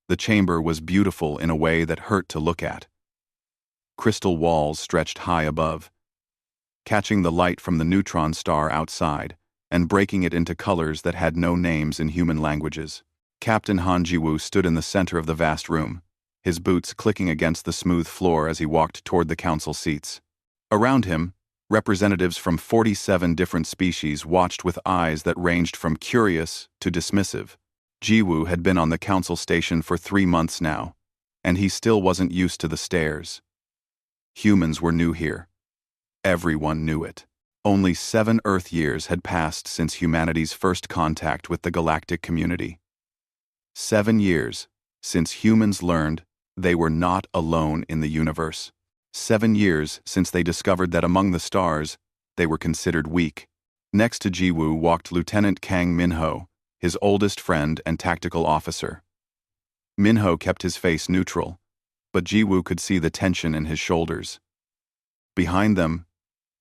The chamber was beautiful in a way that hurt to look at. Crystal walls stretched high above, catching the light from the neutron star outside and breaking it into colors that had no names in human languages. Captain Han Jiwoo stood in the center of the vast room, his boots clicking against the smooth floor as he walked toward the council seats. Around him, representatives from 47 different species watched with eyes that ranged from curious to dismissive. Jiwoo had been on the council station for 3 months now, and he still wasn't used to the stares. Humans were new here. Everyone knew it. Only 7 Earth years had passed since humanity's first contact with the galactic community. 7 years since humans learned they were not alone in the universe. 7 years since they discovered that among the stars, they were considered weak. Next to Jiwoo walked Lieutenant Kang Minho, his oldest friend and tactical officer. Minho kept his face neutral, but Jiwoo could see the tension in his shoulders. Behind them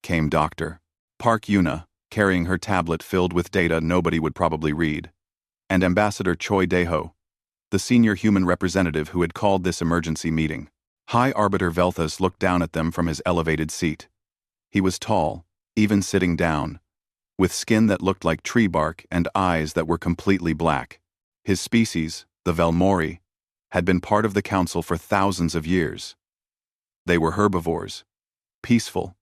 came Dr. Park Yuna, carrying her tablet filled with data nobody would probably read, and Ambassador Choi Daeho, the senior human representative who had called this emergency meeting. High Arbiter Velthus looked down at them from his elevated seat. He was tall, even sitting down, with skin that looked like tree bark and eyes that were completely black. His species, the Velmori, had been part of the council for thousands of years. They were herbivores, peaceful,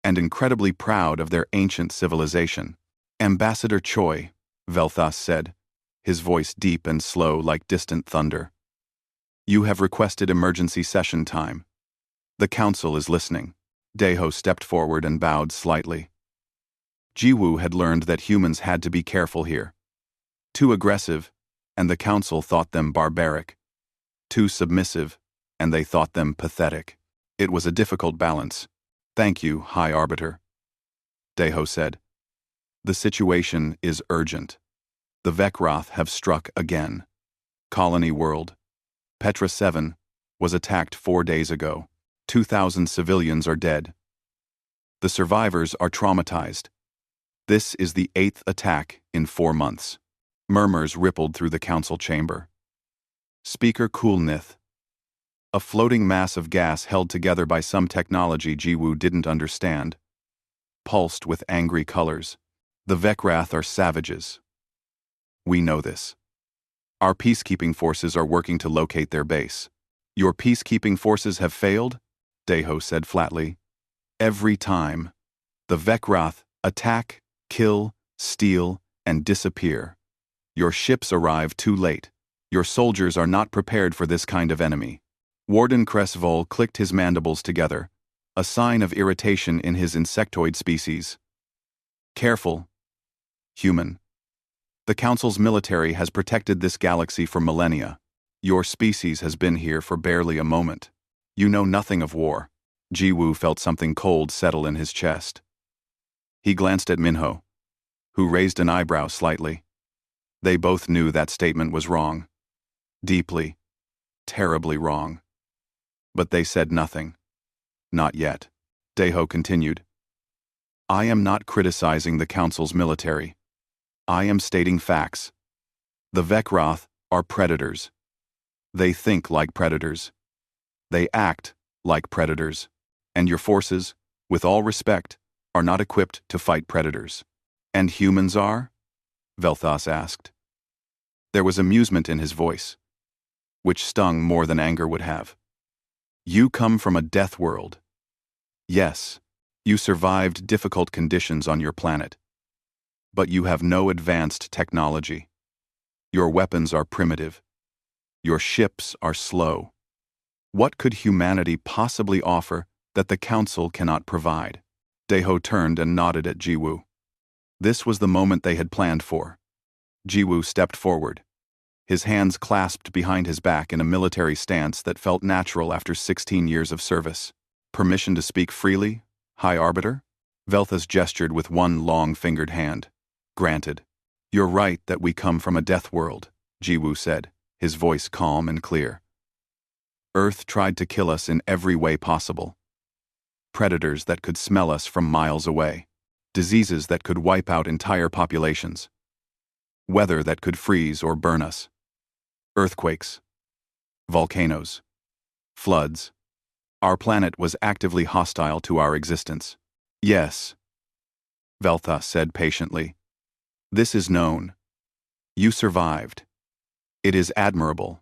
and incredibly proud of their ancient civilization. Ambassador Choi, Velthus said, his voice deep and slow like distant thunder. You have requested emergency session time. The council is listening. Daeho stepped forward and bowed slightly. Jiwoo had learned that humans had to be careful here. Too aggressive, and the council thought them barbaric. Too submissive, and they thought them pathetic. It was a difficult balance. Thank you, High Arbiter, Daeho said. The situation is urgent. The Vekroth have struck again. Colony World, Petra 7, was attacked 4 days ago. 2,000 civilians are dead. The survivors are traumatized. This is the 8th attack in 4 months. Murmurs rippled through the council chamber. Speaker Coolnith. A floating mass of gas held together by some technology Jiwoo didn't understand, pulsed with angry colors. The Vekroth are savages. We know this. Our peacekeeping forces are working to locate their base. Your peacekeeping forces have failed? Daeho said flatly. Every time. The Vekroth attack, kill, steal, and disappear. Your ships arrive too late. Your soldiers are not prepared for this kind of enemy. Warden Cressvol clicked his mandibles together, a sign of irritation in his insectoid species. Careful, human. The Council's military has protected this galaxy for millennia. Your species has been here for barely a moment. You know nothing of war. Jiwoo felt something cold settle in his chest. He glanced at Minho, who raised an eyebrow slightly. They both knew that statement was wrong. Deeply, terribly wrong. But they said nothing. Not yet. Daeho continued. I am not criticizing the Council's military. I am stating facts. The Vekroth are predators. They think like predators. They act like predators. And your forces, with all respect, are not equipped to fight predators. And humans are? Velthus asked. There was amusement in his voice, which stung more than anger would have. You come from a death world. Yes, you survived difficult conditions on your planet. But you have no advanced technology. Your weapons are primitive. Your ships are slow. What could humanity possibly offer that the Council cannot provide? Daeho turned and nodded at Jiwoo. This was the moment they had planned for. Jiwoo stepped forward, his hands clasped behind his back in a military stance that felt natural after 16 years of service. Permission to speak freely, High Arbiter? Velthus gestured with one long-fingered hand. Granted. You're right that we come from a death world, Jiwoo said, his voice calm and clear. Earth tried to kill us in every way possible. Predators that could smell us from miles away. Diseases that could wipe out entire populations. Weather that could freeze or burn us. Earthquakes. volcanoes, floods. Our planet was actively hostile to our existence. Yes, Veltha said patiently. This is known. You survived. It is admirable.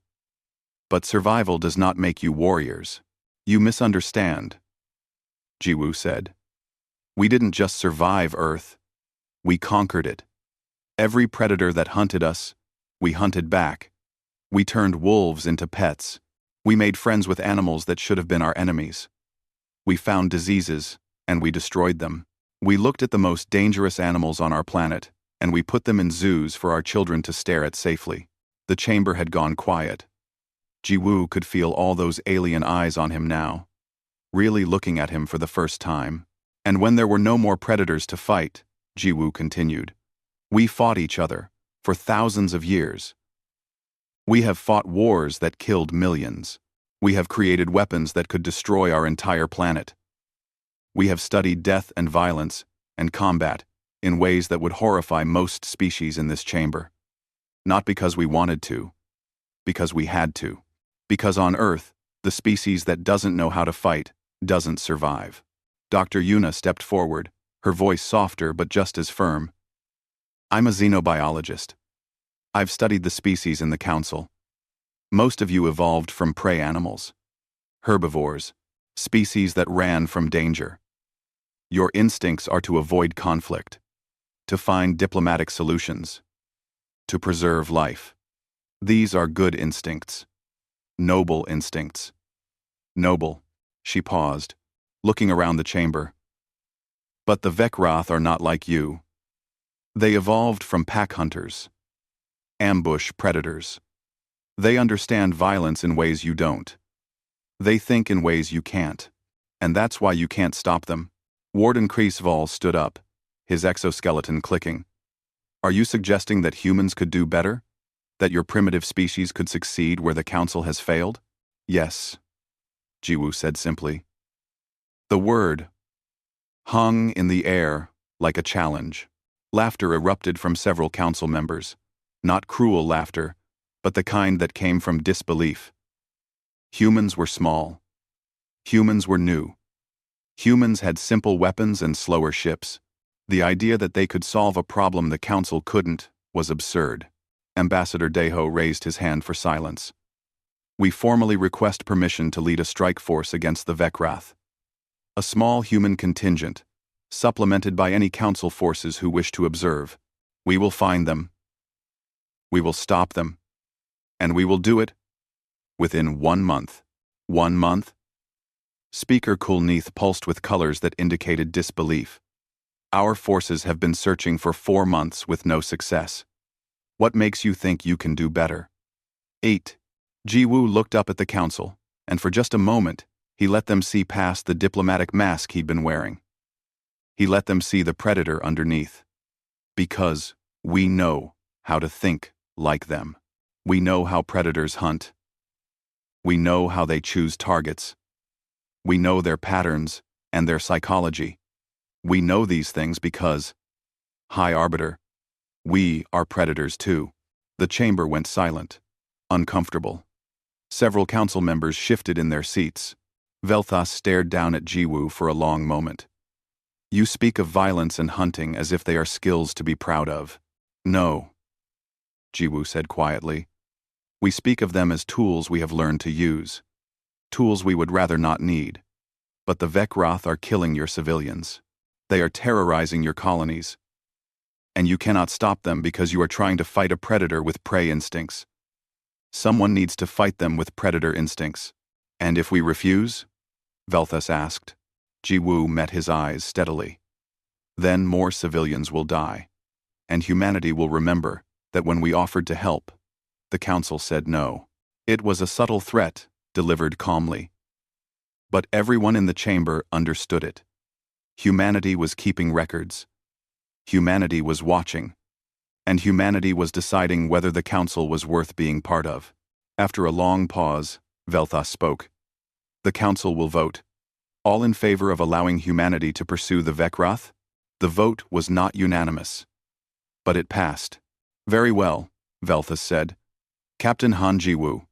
But survival does not make you warriors. You misunderstand, Jiwoo said. We didn't just survive Earth. We conquered it. Every predator that hunted us, we hunted back. We turned wolves into pets. We made friends with animals that should have been our enemies. We found diseases, and we destroyed them. We looked at the most dangerous animals on our planet, and we put them in zoos for our children to stare at safely. The chamber had gone quiet. Jiwoo could feel all those alien eyes on him now, really looking at him for the first time. And when there were no more predators to fight, Jiwoo continued, we fought each other for thousands of years. We have fought wars that killed millions. We have created weapons that could destroy our entire planet. We have studied death and violence and combat in ways that would horrify most species in this chamber. Not because we wanted to, because we had to. Because on Earth, the species that doesn't know how to fight doesn't survive. Dr. Yuna stepped forward, her voice softer but just as firm. I'm a xenobiologist. I've studied the species in the Council. Most of you evolved from prey animals, herbivores, species that ran from danger. Your instincts are to avoid conflict, to find diplomatic solutions, to preserve life. These are good instincts. Noble instincts. Noble, she paused, looking around the chamber. But the Vekroth are not like you. They evolved from pack hunters, ambush predators. They understand violence in ways you don't. They think in ways you can't. And that's why you can't stop them. Warden Kreisval stood up, his exoskeleton clicking. Are you suggesting that humans could do better? That your primitive species could succeed where the Council has failed? Yes, Jiwoo said simply. The word hung in the air like a challenge. Laughter erupted from several Council members. Not cruel laughter, but the kind that came from disbelief. Humans were small. Humans were new. Humans had simple weapons and slower ships. The idea that they could solve a problem the Council couldn't was absurd. Ambassador Deho raised his hand for silence. We formally request permission to lead a strike force against the Vekroth. A small human contingent, supplemented by any Council forces who wish to observe. We will find them. We will stop them. And we will do it within 1 month. 1 month? Speaker Kulneith pulsed with colors that indicated disbelief. Our forces have been searching for 4 months with no success. What makes you think you can do better? 8. Jiwoo looked up at the Council, and for just a moment, he let them see past the diplomatic mask he'd been wearing. He let them see the predator underneath. Because we know how to think like them. We know how predators hunt. We know how they choose targets. We know their patterns and their psychology. We know these things because, High Arbiter, we are predators too. The chamber went silent, uncomfortable. Several Council members shifted in their seats. Velthas stared down at Jiwoo for a long moment. You speak of violence and hunting as if they are skills to be proud of. No, Jiwoo said quietly. We speak of them as tools we have learned to use. Tools we would rather not need. But the Vekroth are killing your civilians. They are terrorizing your colonies. And you cannot stop them because you are trying to fight a predator with prey instincts. Someone needs to fight them with predator instincts. And if we refuse? Velthas asked. Jiwoo met his eyes steadily. Then more civilians will die. And humanity will remember that when we offered to help, the Council said no. It was a subtle threat, delivered calmly. But everyone in the chamber understood it. Humanity was keeping records. Humanity was watching. And humanity was deciding whether the Council was worth being part of. After a long pause, Velthas spoke. The Council will vote. All in favor of allowing humanity to pursue the Vekroth? The vote was not unanimous. But it passed. Very well, Velthas said. Captain Han Jiwoo,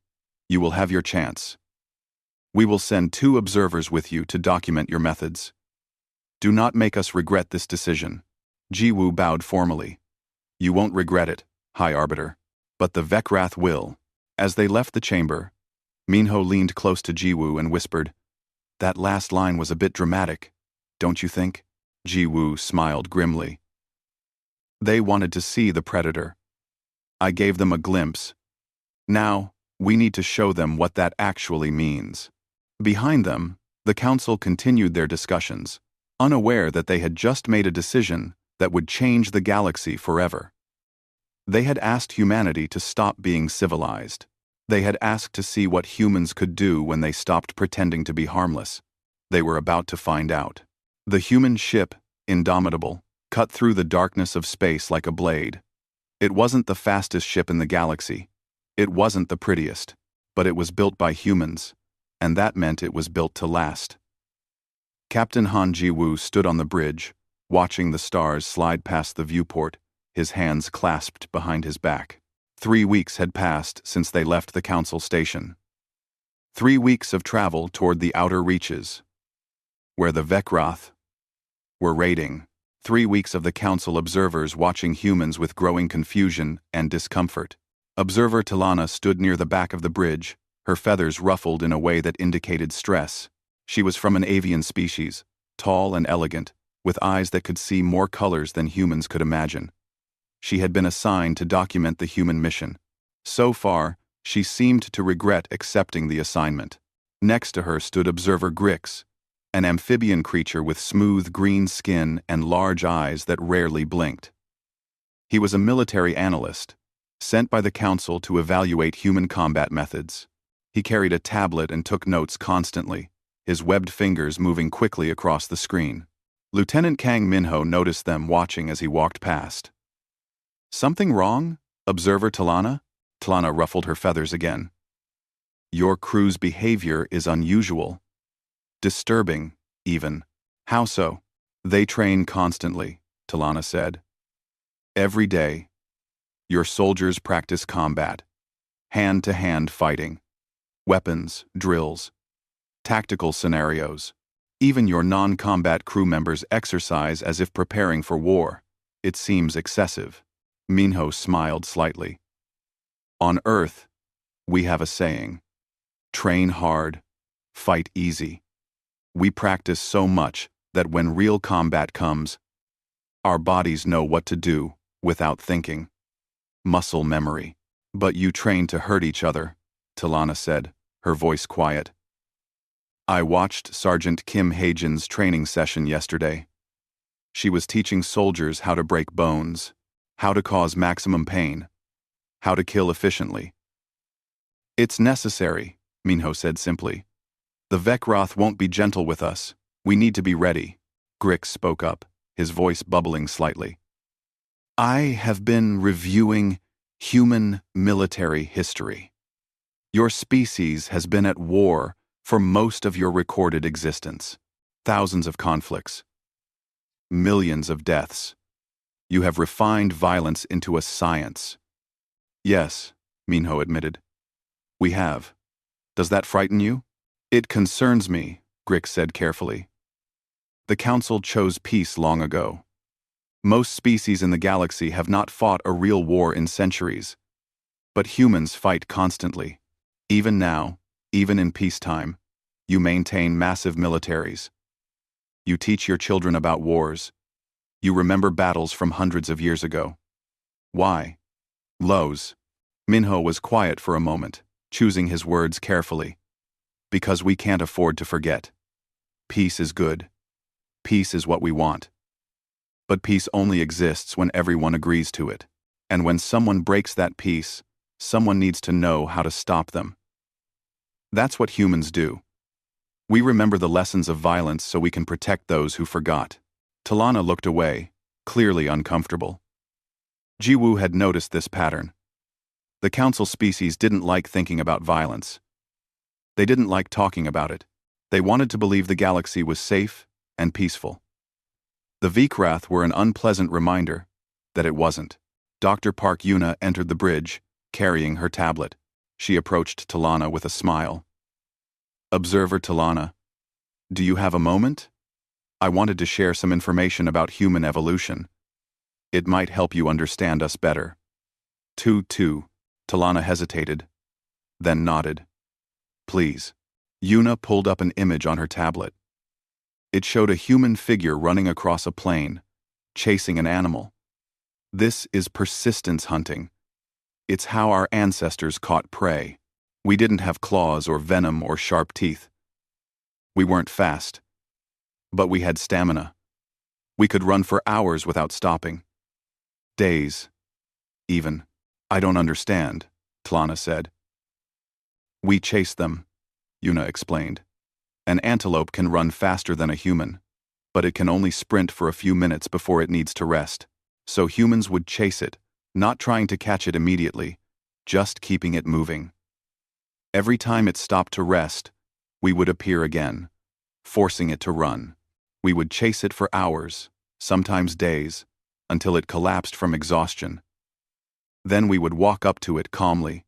You will have your chance. We will send 2 observers with you to document your methods. Do not make us regret this decision. Jiwoo bowed formally. You won't regret it, High Arbiter. But the Vecwrath will. As they left the chamber, Minho leaned close to Jiwoo and whispered, That last line was a bit dramatic, don't you think? Jiwoo smiled grimly. They wanted to see the predator. I gave them a glimpse. Now, we need to show them what that actually means. Behind them, the council continued their discussions, unaware that they had just made a decision that would change the galaxy forever. They had asked humanity to stop being civilized. They had asked to see what humans could do when they stopped pretending to be harmless. They were about to find out. The human ship, Indomitable, cut through the darkness of space like a blade. It wasn't the fastest ship in the galaxy. It wasn't the prettiest, but it was built by humans, and that meant it was built to last. Captain Han Ji-woo stood on the bridge, watching the stars slide past the viewport, his hands clasped behind his back. 3 weeks had passed since they left the council station. 3 weeks of travel toward the outer reaches, where the Vecwrath were raiding. 3 weeks of the council observers watching humans with growing confusion and discomfort. Observer Talana stood near the back of the bridge, her feathers ruffled in a way that indicated stress. She was from an avian species, tall and elegant, with eyes that could see more colors than humans could imagine. She had been assigned to document the human mission. So far, she seemed to regret accepting the assignment. Next to her stood Observer Grix, an amphibian creature with smooth green skin and large eyes that rarely blinked. He was a military analyst, sent by the council to evaluate human combat methods. He carried a tablet and took notes constantly, his webbed fingers moving quickly across the screen. Lieutenant Kang Minho noticed them watching as he walked past. Something wrong? Observer Talana? Talana ruffled her feathers again. Your crew's behavior is unusual. Disturbing, even. How so? They train constantly, Talana said. Every day. Your soldiers practice combat. Hand-to-hand fighting. Weapons, drills. Tactical scenarios. Even your non-combat crew members exercise as if preparing for war. It seems excessive. Minho smiled slightly. On Earth, we have a saying. Train hard, fight easy. We practice so much that when real combat comes, our bodies know what to do without thinking. Muscle memory. But you train to hurt each other, Talana said, her voice quiet. I watched Sergeant Kim Haejin's training session yesterday. She was teaching soldiers how to break bones, how to cause maximum pain, how to kill efficiently. It's necessary, Minho said simply. The Vecwrath won't be gentle with us. We need to be ready. Grix spoke up, his voice bubbling slightly. I have been reviewing human military history. Your species has been at war for most of your recorded existence. Thousands of conflicts. Millions of deaths. You have refined violence into a science. Yes, Minho admitted. We have. Does that frighten you? It concerns me, Grix said carefully. The Council chose peace long ago. Most species in the galaxy have not fought a real war in centuries. But humans fight constantly. Even now, even in peacetime, you maintain massive militaries. You teach your children about wars. You remember battles from hundreds of years ago. Why? Lows. Minho was quiet for a moment, choosing his words carefully. Because we can't afford to forget. Peace is good. Peace is what we want. But peace only exists when everyone agrees to it. And when someone breaks that peace, someone needs to know how to stop them. That's what humans do. We remember the lessons of violence so we can protect those who forgot. Talana looked away, clearly uncomfortable. Jiwoo had noticed this pattern. The council species didn't like thinking about violence. They didn't like talking about it. They wanted to believe the galaxy was safe and peaceful. The Vecwrath were an unpleasant reminder that it wasn't. Dr. Park Yuna entered the bridge, carrying her tablet. She approached Talana with a smile. Observer Talana, do you have a moment? I wanted to share some information about human evolution. It might help you understand us better. 2-2. Talana hesitated, then nodded. Please. Yuna pulled up an image on her tablet. It showed a human figure running across a plain, chasing an animal. This is persistence hunting. It's how our ancestors caught prey. We didn't have claws or venom or sharp teeth. We weren't fast. But we had stamina. We could run for hours without stopping. Days. Even. I don't understand, Talana said. We chased them, Yuna explained. An antelope can run faster than a human, but it can only sprint for a few minutes before it needs to rest. So humans would chase it, not trying to catch it immediately, just keeping it moving. Every time it stopped to rest, we would appear again, forcing it to run. We would chase it for hours, sometimes days, until it collapsed from exhaustion. Then we would walk up to it calmly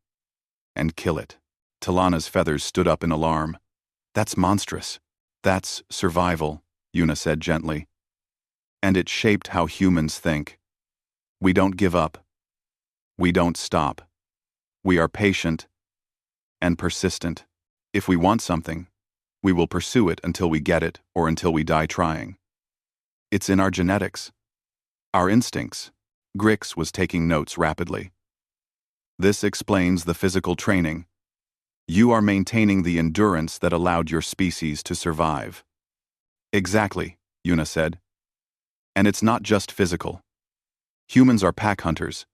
and kill it. Talana's feathers stood up in alarm. That's monstrous. That's survival, Yuna said gently. And it shaped how humans think. We don't give up. We don't stop. We are patient and persistent. If we want something, we will pursue it until we get it or until we die trying. It's in our genetics. Our instincts. Grix was taking notes rapidly. This explains the physical training. You are maintaining the endurance that allowed your species to survive. Exactly, Yuna said. And it's not just physical. Humans are pack hunters.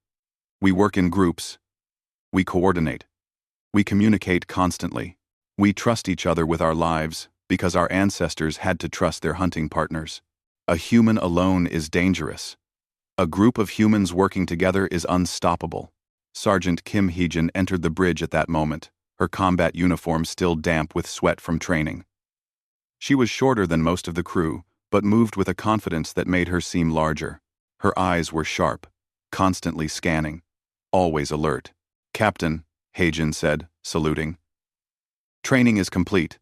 We work in groups. We coordinate. We communicate constantly. We trust each other with our lives because our ancestors had to trust their hunting partners. A human alone is dangerous. A group of humans working together is unstoppable. Sergeant Kim Heejin entered the bridge at that moment, her combat uniform still damp with sweat from training. She was shorter than most of the crew, but moved with a confidence that made her seem larger. Her eyes were sharp, constantly scanning, always alert. Captain, Heijin said, saluting. Training is complete.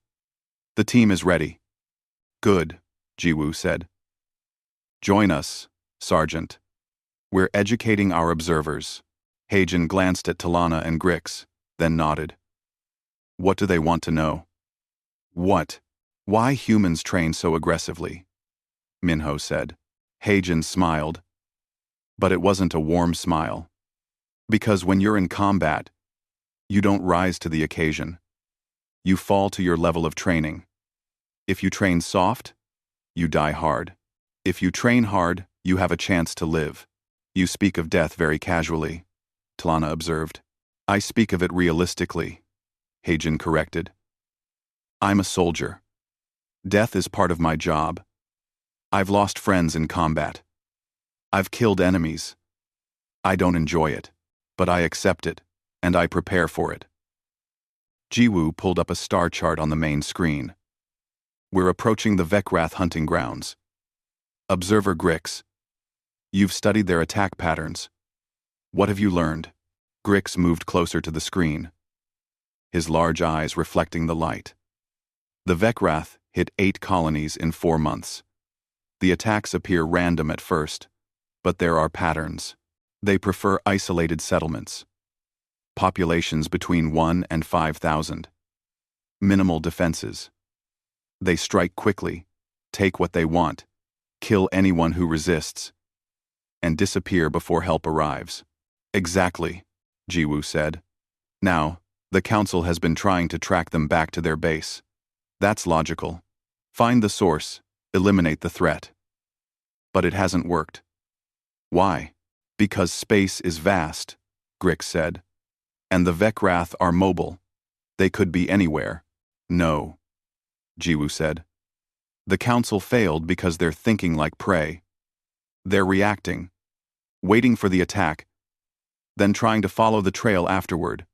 The team is ready. Good, Jiwoo said. Join us, Sergeant. We're educating our observers. Heijin glanced at Talana and Grix, then nodded. What do they want to know? What? Why humans train so aggressively? Minho said. Heijin smiled. But it wasn't a warm smile. Because when you're in combat, you don't rise to the occasion. You fall to your level of training. If you train soft, you die hard. If you train hard, you have a chance to live. You speak of death very casually, Talana observed. I speak of it realistically, Heijin corrected. I'm a soldier. Death is part of my job. I've lost friends in combat. I've killed enemies. I don't enjoy it, but I accept it, and I prepare for it. Jiwoo pulled up a star chart on the main screen. We're approaching the Vekrath hunting grounds. Observer Grix. You've studied their attack patterns. What have you learned? Grix moved closer to the screen, his large eyes reflecting the light. The Vekrath hit 8 colonies in 4 months. The attacks appear random at first, but there are patterns. They prefer isolated settlements. Populations between 1 and 5,000. Minimal defenses. They strike quickly, take what they want, kill anyone who resists, and disappear before help arrives. Exactly, Jiwoo said. Now, the Council has been trying to track them back to their base. That's logical. Find the source, eliminate the threat. But it hasn't worked. Why? Because space is vast, Grix said. And the Vekrath are mobile. They could be anywhere. No, Jiwoo said. The Council failed because they're thinking like prey. They're reacting, waiting for the attack, then trying to follow the trail afterward.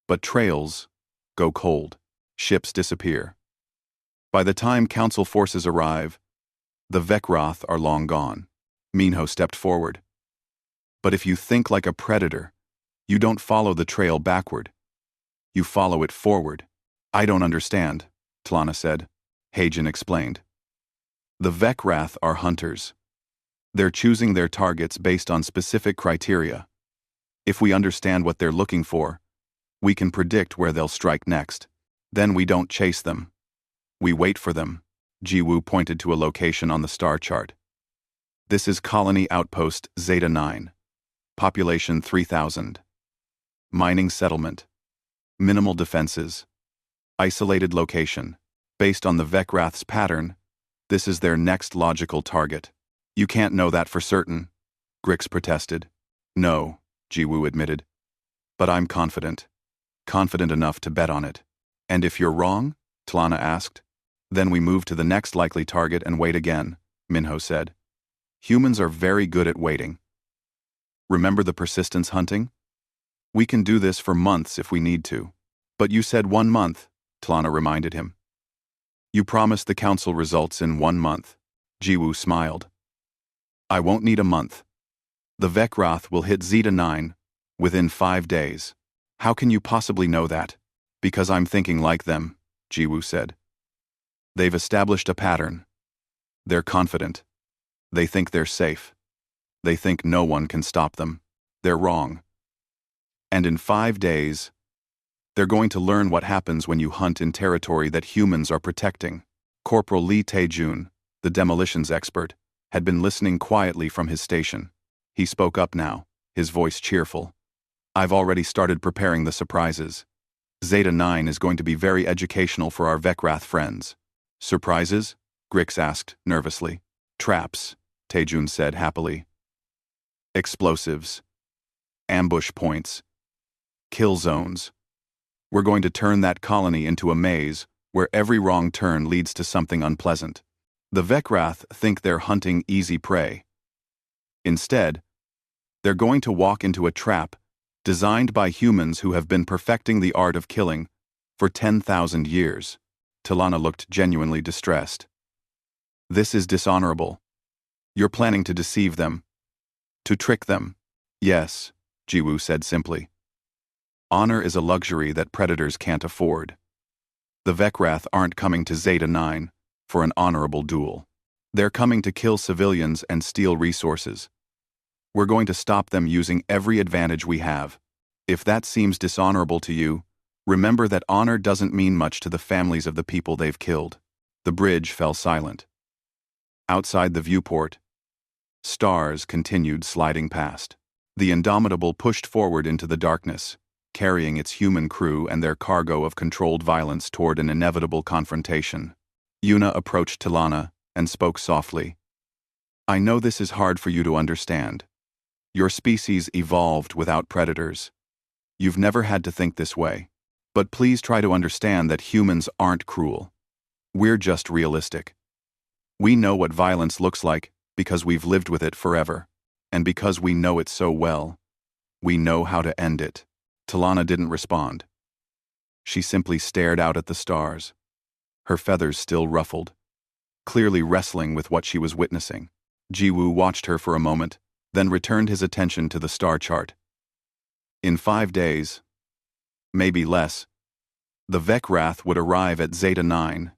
But trails go cold. Ships disappear. By the time Council forces arrive, the Vekrath are long gone. Minho stepped forward. But if you think like a predator, you don't follow the trail backward. You follow it forward. I don't understand, T'Lana said. Hagen explained. The Vecwrath are hunters. They're choosing their targets based on specific criteria. If we understand what they're looking for, we can predict where they'll strike next. Then we don't chase them. We wait for them. Jiwoo pointed to a location on the star chart. This is Colony Outpost Zeta 9. Population 3,000. Mining settlement. Minimal defenses. Isolated location. Based on the Vecwrath's pattern, this is their next logical target. You can't know that for certain, Grix protested. No, Jiwoo admitted. But I'm confident. Confident enough to bet on it. And if you're wrong? T'Lana asked. Then we move to the next likely target and wait again, Minho said. Humans are very good at waiting. Remember the persistence hunting? We can do this for months if we need to. But you said 1 month, T'Lana reminded him. You promised the council results in 1 month. Jiwoo smiled. I won't need a month. The Vecwrath will hit Zeta 9 within 5 days. How can you possibly know that? Because I'm thinking like them, Jiwoo said. They've established a pattern. They're confident. They think they're safe. They think no one can stop them. They're wrong. And in 5 days, they're going to learn what happens when you hunt in territory that humans are protecting. Corporal Lee Tae-jun, the demolitions expert, had been listening quietly from his station. He spoke up now, his voice cheerful. I've already started preparing the surprises. Zeta 9 is going to be very educational for our Vecwrath friends. Surprises? Grix asked, nervously. Traps, Tae-jun said happily. Explosives. Ambush points. Kill zones. We're going to turn that colony into a maze where every wrong turn leads to something unpleasant. The Vecwrath think they're hunting easy prey. Instead, they're going to walk into a trap designed by humans who have been perfecting the art of killing for 10,000 years. T'Lana looked genuinely distressed. This is dishonorable. You're planning to deceive them. To trick them. Yes, Jiwoo said simply. Honor is a luxury that predators can't afford. The Vecwrath aren't coming to Zeta 9 for an honorable duel. They're coming to kill civilians and steal resources. We're going to stop them using every advantage we have. If that seems dishonorable to you, remember that honor doesn't mean much to the families of the people they've killed. The bridge fell silent. Outside the viewport, stars continued sliding past. The Indomitable pushed forward into the darkness, carrying its human crew and their cargo of controlled violence toward an inevitable confrontation. Yuna approached T'Lana and spoke softly. I know this is hard for you to understand. Your species evolved without predators. You've never had to think this way. But please try to understand that humans aren't cruel. We're just realistic. We know what violence looks like because we've lived with it forever. And because we know it so well, we know how to end it. T'Lana didn't respond. She simply stared out at the stars, her feathers still ruffled, clearly wrestling with what she was witnessing. Jiwoo watched her for a moment, then returned his attention to the star chart. In 5 days, maybe less, the Vecwrath would arrive at Zeta 9,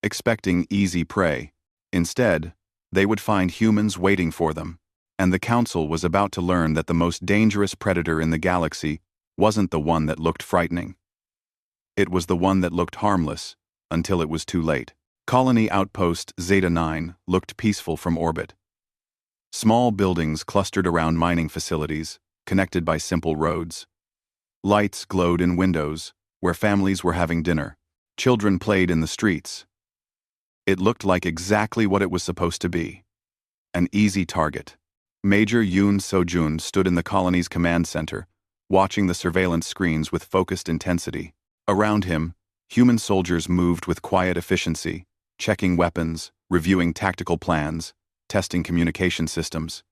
expecting easy prey. Instead, they would find humans waiting for them, and the Council was about to learn that the most dangerous predator in the galaxy wasn't the one that looked frightening. It was the one that looked harmless, until it was too late. Colony Outpost Zeta 9 looked peaceful from orbit. Small buildings clustered around mining facilities, connected by simple roads. Lights glowed in windows, where families were having dinner. Children played in the streets. It looked like exactly what it was supposed to be. An easy target. Major Yoon Sojun stood in the colony's command center, watching the surveillance screens with focused intensity. Around him, human soldiers moved with quiet efficiency, checking weapons, reviewing tactical plans, testing communication systems.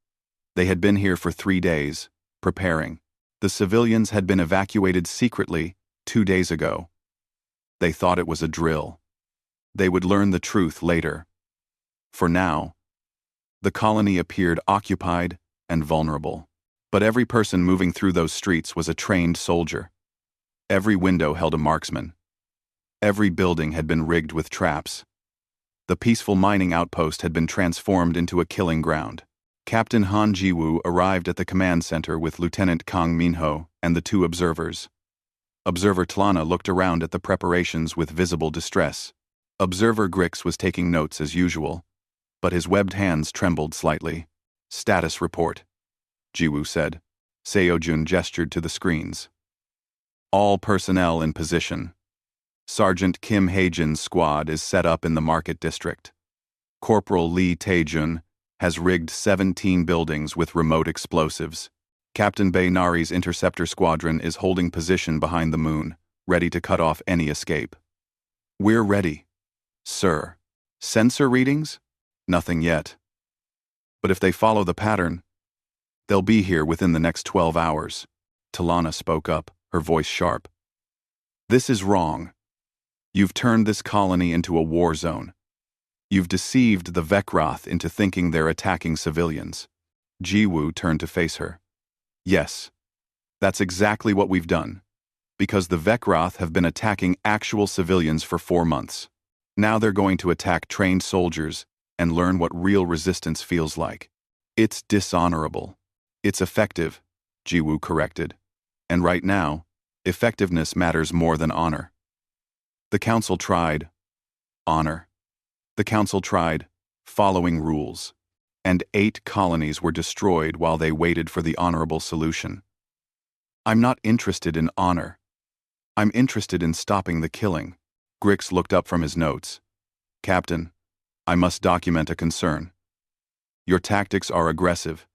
They had been here for 3 days, preparing. The civilians had been evacuated secretly 2 days ago. They thought it was a drill. They would learn the truth later. For now, the colony appeared occupied and vulnerable. But every person moving through those streets was a trained soldier. Every window held a marksman. Every building had been rigged with traps. The peaceful mining outpost had been transformed into a killing ground. Captain Han Jiwoo arrived at the command center with Lieutenant Kang Minho and the two observers. Observer Tlana looked around at the preparations with visible distress. Observer Grix was taking notes as usual, but his webbed hands trembled slightly. "Status report," Jiwoo said. Seojun gestured to the screens. "All personnel in position. Sergeant Kim Haejin's squad is set up in the market district. Corporal Lee Taejun has rigged 17 buildings with remote explosives. Captain Baynari's interceptor squadron is holding position behind the moon, ready to cut off any escape." "We're ready, sir." "Sensor readings?" "Nothing yet. But if they follow the pattern, they'll be here within the next 12 hours. Talana spoke up, her voice sharp. "This is wrong. You've turned this colony into a war zone. You've deceived the Vekroth into thinking they're attacking civilians." Jiwoo turned to face her. "Yes, that's exactly what we've done, because the Vekroth have been attacking actual civilians for 4 months. Now they're going to attack trained soldiers and learn what real resistance feels like. It's dishonorable. It's effective," Jiwoo corrected. "And right now, effectiveness matters more than honor." The council tried honor. The council tried following rules, and 8 colonies were destroyed while they waited for the honorable solution. "I'm not interested in honor. I'm interested in stopping the killing." Grix looked up from his notes. "Captain, I must document a concern. Your tactics are aggressive,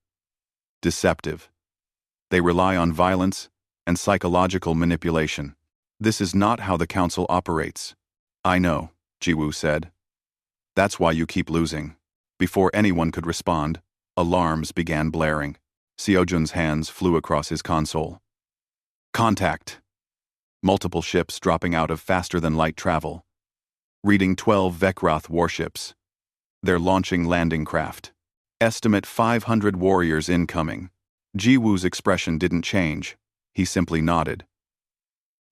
deceptive. They rely on violence and psychological manipulation. This is not how the council operates." "I know," Jiwoo said. "That's why you keep losing." Before anyone could respond, alarms began blaring. Seojun's hands flew across his console. "Contact!" Multiple ships dropping out of faster-than-light travel. Reading 12 Vekroth warships. They're launching landing craft. Estimate 500 warriors incoming. Jiwoo's expression didn't change. He simply nodded.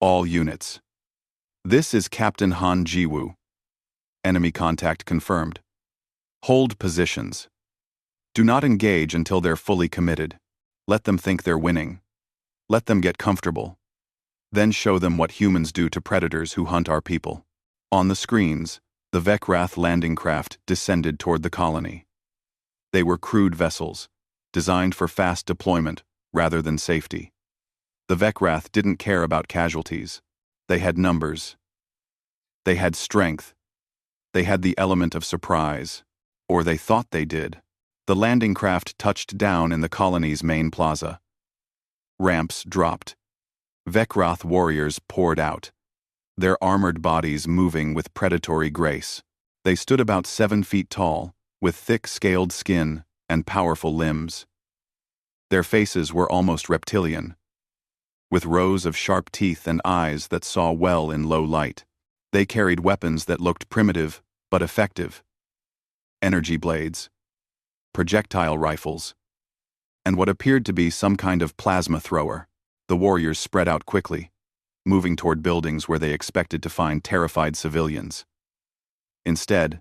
"All units. This is Captain Han Jiwoo. Enemy contact confirmed. Hold positions. Do not engage until they're fully committed. Let them think they're winning. Let them get comfortable. Then show them what humans do to predators who hunt our people." On the screens, the Vekroth landing craft descended toward the colony. They were crewed vessels, designed for fast deployment rather than safety. The Vekroth didn't care about casualties. They had numbers. They had strength. They had the element of surprise. Or they thought they did. The landing craft touched down in the colony's main plaza. Ramps dropped. Vekroth warriors poured out, their armored bodies moving with predatory grace. They stood about 7 feet tall, with thick scaled skin and powerful limbs. Their faces were almost reptilian, with rows of sharp teeth and eyes that saw well in low light. They carried weapons that looked primitive but effective. Energy blades, projectile rifles, and what appeared to be some kind of plasma thrower. The warriors spread out quickly, moving toward buildings where they expected to find terrified civilians. Instead,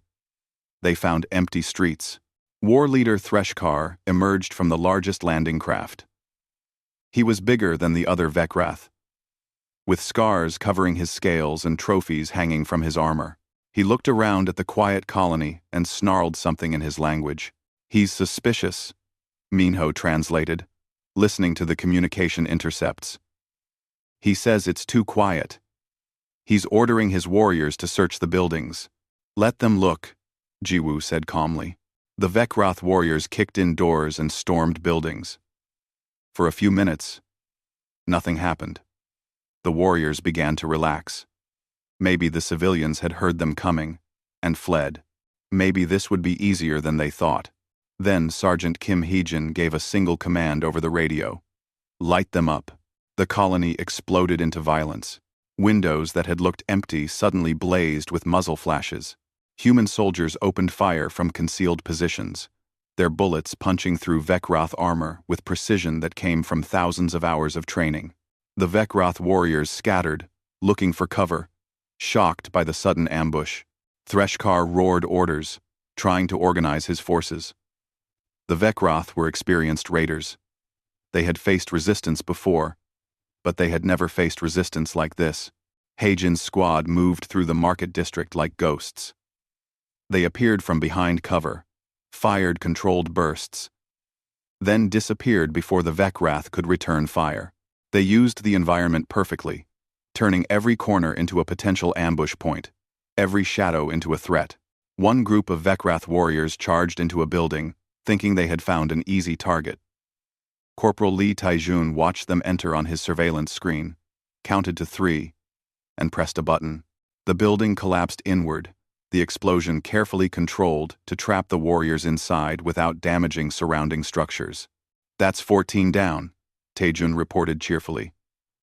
they found empty streets. War leader Threshkar emerged from the largest landing craft. He was bigger than the other Vekroth, with scars covering his scales and trophies hanging from his armor. He looked around at the quiet colony and snarled something in his language. "He's suspicious," Minho translated, listening to the communication intercepts. "He says it's too quiet. He's ordering his warriors to search the buildings." "Let them look," Jiwoo said calmly. The Vekroth warriors kicked in doors and stormed buildings. For a few minutes, nothing happened. The warriors began to relax. Maybe the civilians had heard them coming and fled. Maybe this would be easier than they thought. Then Sergeant Kim Haejin gave a single command over the radio. "Light them up." The colony exploded into violence. Windows that had looked empty suddenly blazed with muzzle flashes. Human soldiers opened fire from concealed positions, their bullets punching through Vekroth armor with precision that came from thousands of hours of training. The Vecroth warriors scattered, looking for cover, shocked by the sudden ambush. Threshkar roared orders, trying to organize his forces. The Vecroth were experienced raiders. They had faced resistance before, but they had never faced resistance like this. Hajin's squad moved through the market district like ghosts. They appeared from behind cover, fired controlled bursts, then disappeared before the Vecroth could return fire. They used the environment perfectly, turning every corner into a potential ambush point, every shadow into a threat. One group of Vecroth warriors charged into a building, thinking they had found an easy target. Corporal Li Taijun watched them enter on his surveillance screen, counted to 3, and pressed a button. The building collapsed inward, the explosion carefully controlled to trap the warriors inside without damaging surrounding structures. "That's 14 down," Taijun reported cheerfully.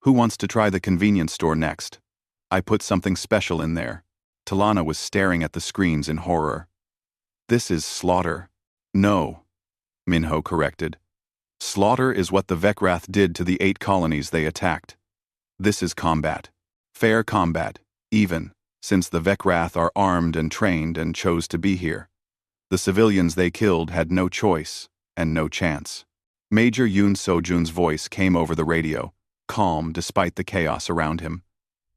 "Who wants to try the convenience store next? I put something special in there." Talana was staring at the screens in horror. "This is slaughter." "No," Minho corrected. "Slaughter is what the Vecroth did to the 8 colonies they attacked. This is combat. Fair combat, even, since the Vecroth are armed and trained and chose to be here. The civilians they killed had no choice and no chance." Major Yoon Sojun's voice came over the radio, calm despite the chaos around him.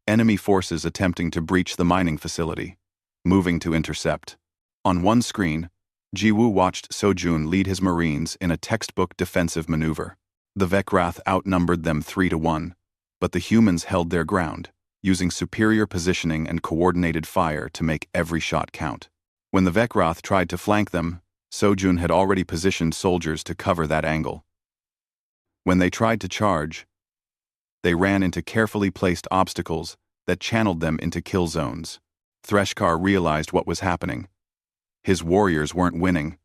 Enemy forces attempting to breach the mining facility, moving to intercept. On one screen, Jiwoo watched Sojun lead his Marines in a textbook defensive maneuver. The Vecroth outnumbered them 3-1, but the humans held their ground, using superior positioning and coordinated fire to make every shot count. When the Vecroth tried to flank them, Sojun had already positioned soldiers to cover that angle. When they tried to charge, they ran into carefully placed obstacles that channeled them into kill zones. Threshkar realized what was happening. His warriors weren't winning.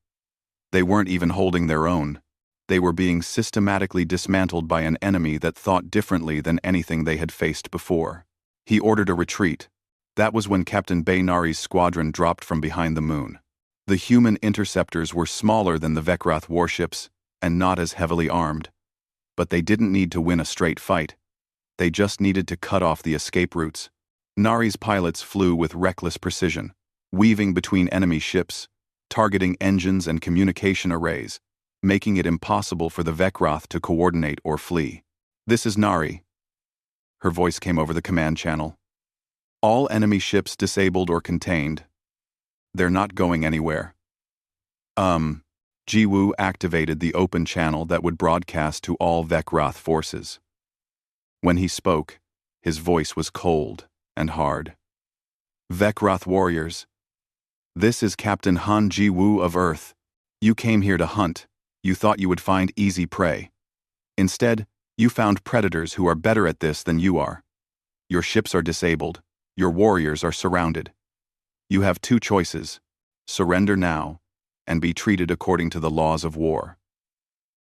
They weren't even holding their own. They were being systematically dismantled by an enemy that thought differently than anything they had faced before. He ordered a retreat. That was when Captain Baynari's squadron dropped from behind the moon. The human interceptors were smaller than the Vecroth warships and not as heavily armed. But they didn't need to win a straight fight. They just needed to cut off the escape routes. Nari's pilots flew with reckless precision, weaving between enemy ships, targeting engines and communication arrays, making it impossible for the Vecroth to coordinate or flee. "This is Nari." Her voice came over the command channel. "All enemy ships disabled or contained. They're not going anywhere." Jiwoo activated the open channel that would broadcast to all Vecroth forces. When he spoke, his voice was cold and hard. "Vecroth warriors, this is Captain Han Jiwoo of Earth. You came here to hunt. You thought you would find easy prey. Instead, you found predators who are better at this than you are. Your ships are disabled. Your warriors are surrounded. You have 2 choices: surrender now and be treated according to the laws of war,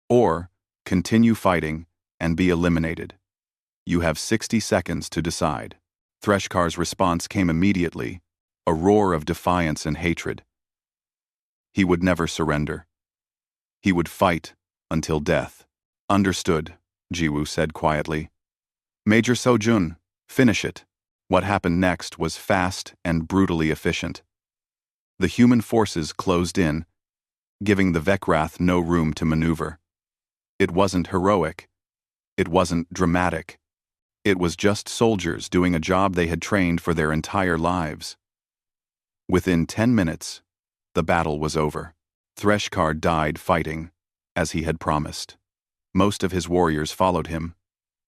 or continue fighting and be eliminated. You have 60 seconds to decide." Threshkar's response came immediately, a roar of defiance and hatred. He would never surrender. He would fight until death. "Understood," Jiwoo said quietly. "Major Sojun, finish it." What happened next was fast and brutally efficient. The human forces closed in, giving the Vecroth no room to maneuver. It wasn't heroic. It wasn't dramatic. It was just soldiers doing a job they had trained for their entire lives. Within 10 minutes, the battle was over. Threshkar died fighting, as he had promised. Most of his warriors followed him.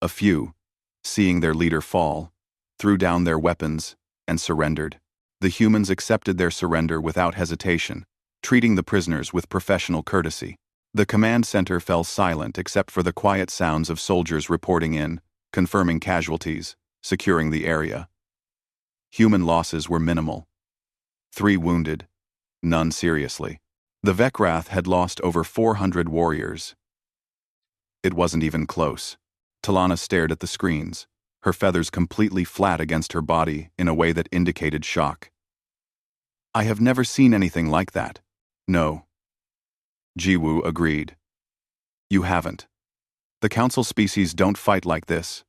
A few, seeing their leader fall, threw down their weapons and surrendered. The humans accepted their surrender without hesitation, treating the prisoners with professional courtesy. The command center fell silent except for the quiet sounds of soldiers reporting in, confirming casualties, securing the area. Human losses were minimal. 3 wounded, none seriously. The Vecroth had lost over 400 warriors. It wasn't even close. Talana stared at the screens, her feathers completely flat against her body in a way that indicated shock. "I have never seen anything like that." "No." Jiwoo agreed. "You haven't. The council species don't fight like this.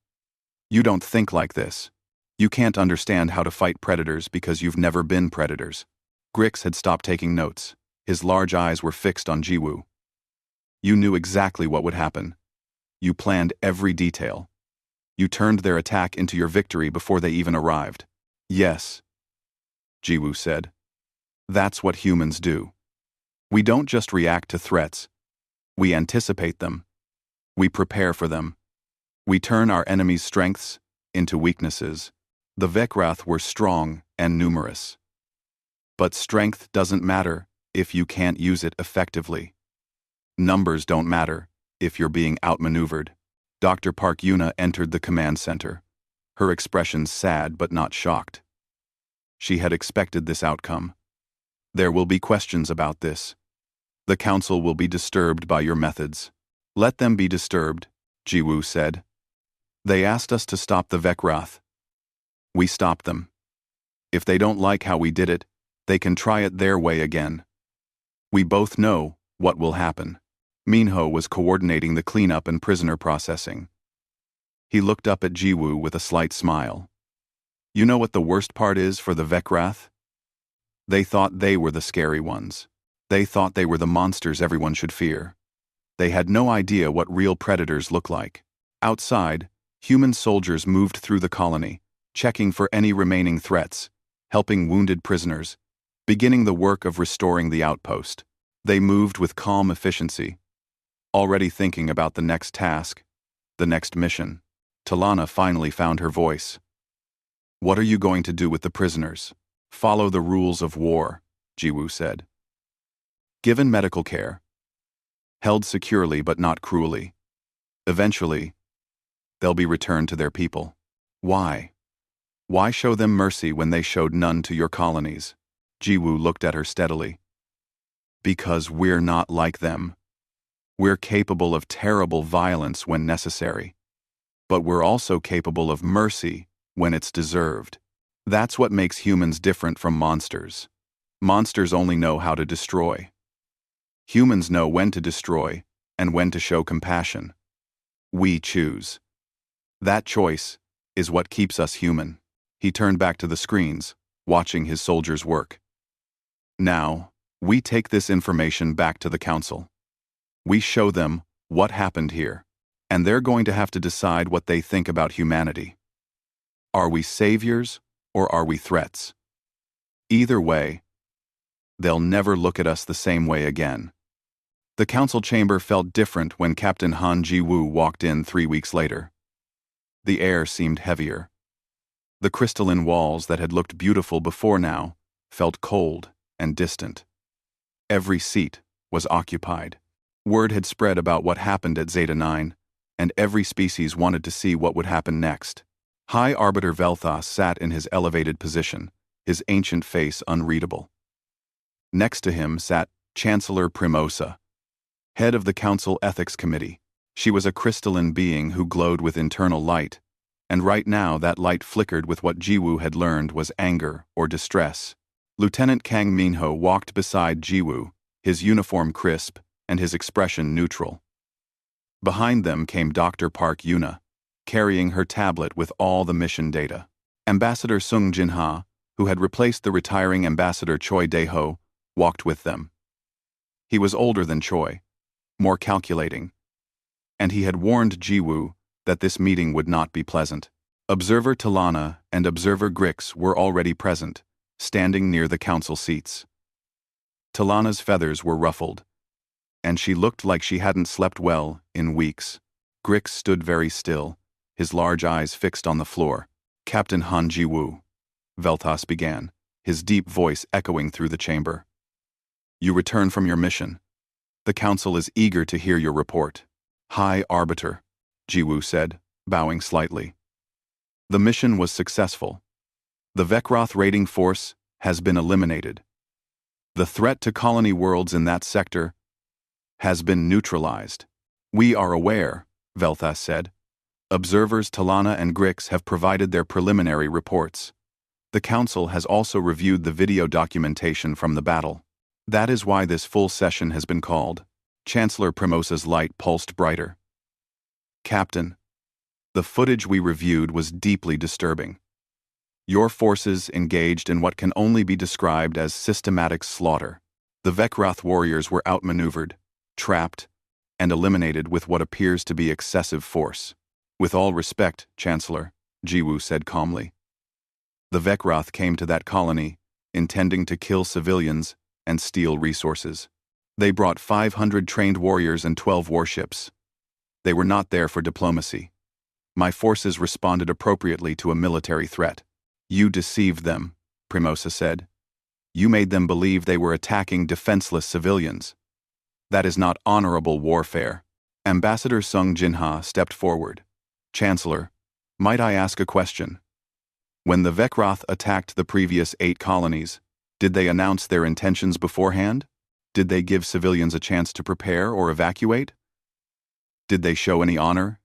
You don't think like this. You can't understand how to fight predators because you've never been predators. Grix had stopped taking notes. His large eyes were fixed on Jiwoo. You knew exactly what would happen. You planned every detail. You turned their attack into your victory before they even arrived. Yes, Jiwoo said. That's what humans do. We don't just react to threats. We anticipate them. We prepare for them. We turn our enemies' strengths into weaknesses. The Vekrath were strong and numerous. But strength doesn't matter if you can't use it effectively. Numbers don't matter if you're being outmaneuvered. Dr. Park Yuna entered the command center, her expression sad but not shocked. She had expected this outcome. There will be questions about this. The council will be disturbed by your methods. Let them be disturbed, Jiwoo said. They asked us to stop the Vekrath. We stopped them. If they don't like how we did it, they can try it their way again. We both know what will happen. Minho was coordinating the cleanup and prisoner processing. He looked up at Jiwoo with a slight smile. You know what the worst part is for the Vekrath? They thought they were the scary ones. They thought they were the monsters everyone should fear. They had no idea what real predators look like. Outside, human soldiers moved through the colony, checking for any remaining threats, helping wounded prisoners, beginning the work of restoring the outpost. They moved with calm efficiency, already thinking about the next task, the next mission. Talana finally found her voice. What are you going to do with the prisoners? Follow the rules of war, Jiwoo said. Given medical care. Held securely but not cruelly. Eventually, they'll be returned to their people. Why? Why show them mercy when they showed none to your colonies? Jiwoo looked at her steadily. Because we're not like them. We're capable of terrible violence when necessary. But we're also capable of mercy when it's deserved. That's what makes humans different from monsters. Monsters only know how to destroy. Humans know when to destroy and when to show compassion. We choose. That choice is what keeps us human. He turned back to the screens, watching his soldiers work. Now, we take this information back to the council. We show them what happened here, and they're going to have to decide what they think about humanity. Are we saviors or are we threats? Either way, they'll never look at us the same way again. The council chamber felt different when Captain Han Ji-woo walked in 3 weeks later. The air seemed heavier. The crystalline walls that had looked beautiful before now felt cold and distant. Every seat was occupied. Word had spread about what happened at Zeta 9, and every species wanted to see what would happen next. High Arbiter Velthas sat in his elevated position, his ancient face unreadable. Next to him sat Chancellor Primosa, head of the Council Ethics Committee. She was a crystalline being who glowed with internal light, and right now that light flickered with what Jiwoo had learned was anger or distress. Lieutenant Kang Minho walked beside Jiwoo, his uniform crisp and his expression neutral. Behind them came Dr. Park Yuna, carrying her tablet with all the mission data. Ambassador Sung Jinha, who had replaced the retiring Ambassador Choi Dae-ho, walked with them. He was older than Choi, more calculating, and he had warned Jiwoo that this meeting would not be pleasant. Observer Talana and Observer Grix were already present, standing near the council seats. Talana's feathers were ruffled, and she looked like she hadn't slept well in weeks. Grix stood very still, his large eyes fixed on the floor. Captain Han Ji-woo, Velthas began, his deep voice echoing through the chamber. You return from your mission. The council is eager to hear your report. High Arbiter, Jiwoo said, bowing slightly. The mission was successful. The Vekroth raiding force has been eliminated. The threat to colony worlds in that sector has been neutralized. We are aware, Velthas said. Observers Talana and Grix have provided their preliminary reports. The council has also reviewed the video documentation from the battle. That is why this full session has been called. Chancellor Primosa's light pulsed brighter. Captain, The footage we reviewed was deeply disturbing. Your forces engaged in what can only be described as systematic slaughter. The Vekroth warriors were outmaneuvered, trapped, and eliminated with what appears to be excessive force. With all respect, Chancellor, Jiwoo said calmly. The Vekroth came to that colony, intending to kill civilians and steal resources. They brought 500 trained warriors and 12 warships. They were not there for diplomacy. My forces responded appropriately to a military threat. You deceived them, Primosa said. You made them believe they were attacking defenseless civilians. That is not honorable warfare. Ambassador Sung Jinha stepped forward. Chancellor, might I ask a question? When the Vekroth attacked the previous 8 colonies, did they announce their intentions beforehand? Did they give civilians a chance to prepare or evacuate? Did they show any honor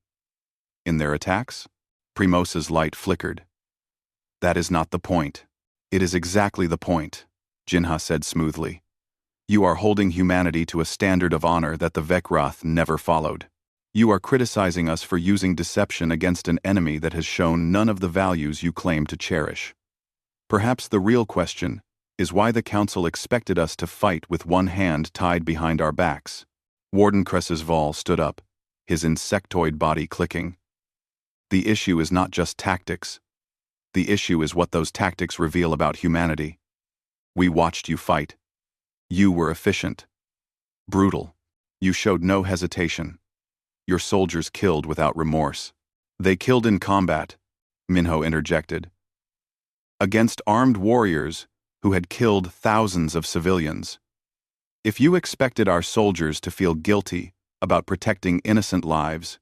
in their attacks? Primosa's light flickered. That is not the point. It is exactly the point, Jinha said smoothly. You are holding humanity to a standard of honor that the Vekroth never followed. You are criticizing us for using deception against an enemy that has shown none of the values you claim to cherish. Perhaps the real question is why the Council expected us to fight with one hand tied behind our backs. Warden Crescesval stood up, his insectoid body clicking. The issue is not just tactics. The issue is what those tactics reveal about humanity. We watched you fight. You were efficient. Brutal. You showed no hesitation. Your soldiers killed without remorse. They killed in combat, Minho interjected. Against armed warriors who had killed thousands of civilians. If you expected our soldiers to feel guilty about protecting innocent lives,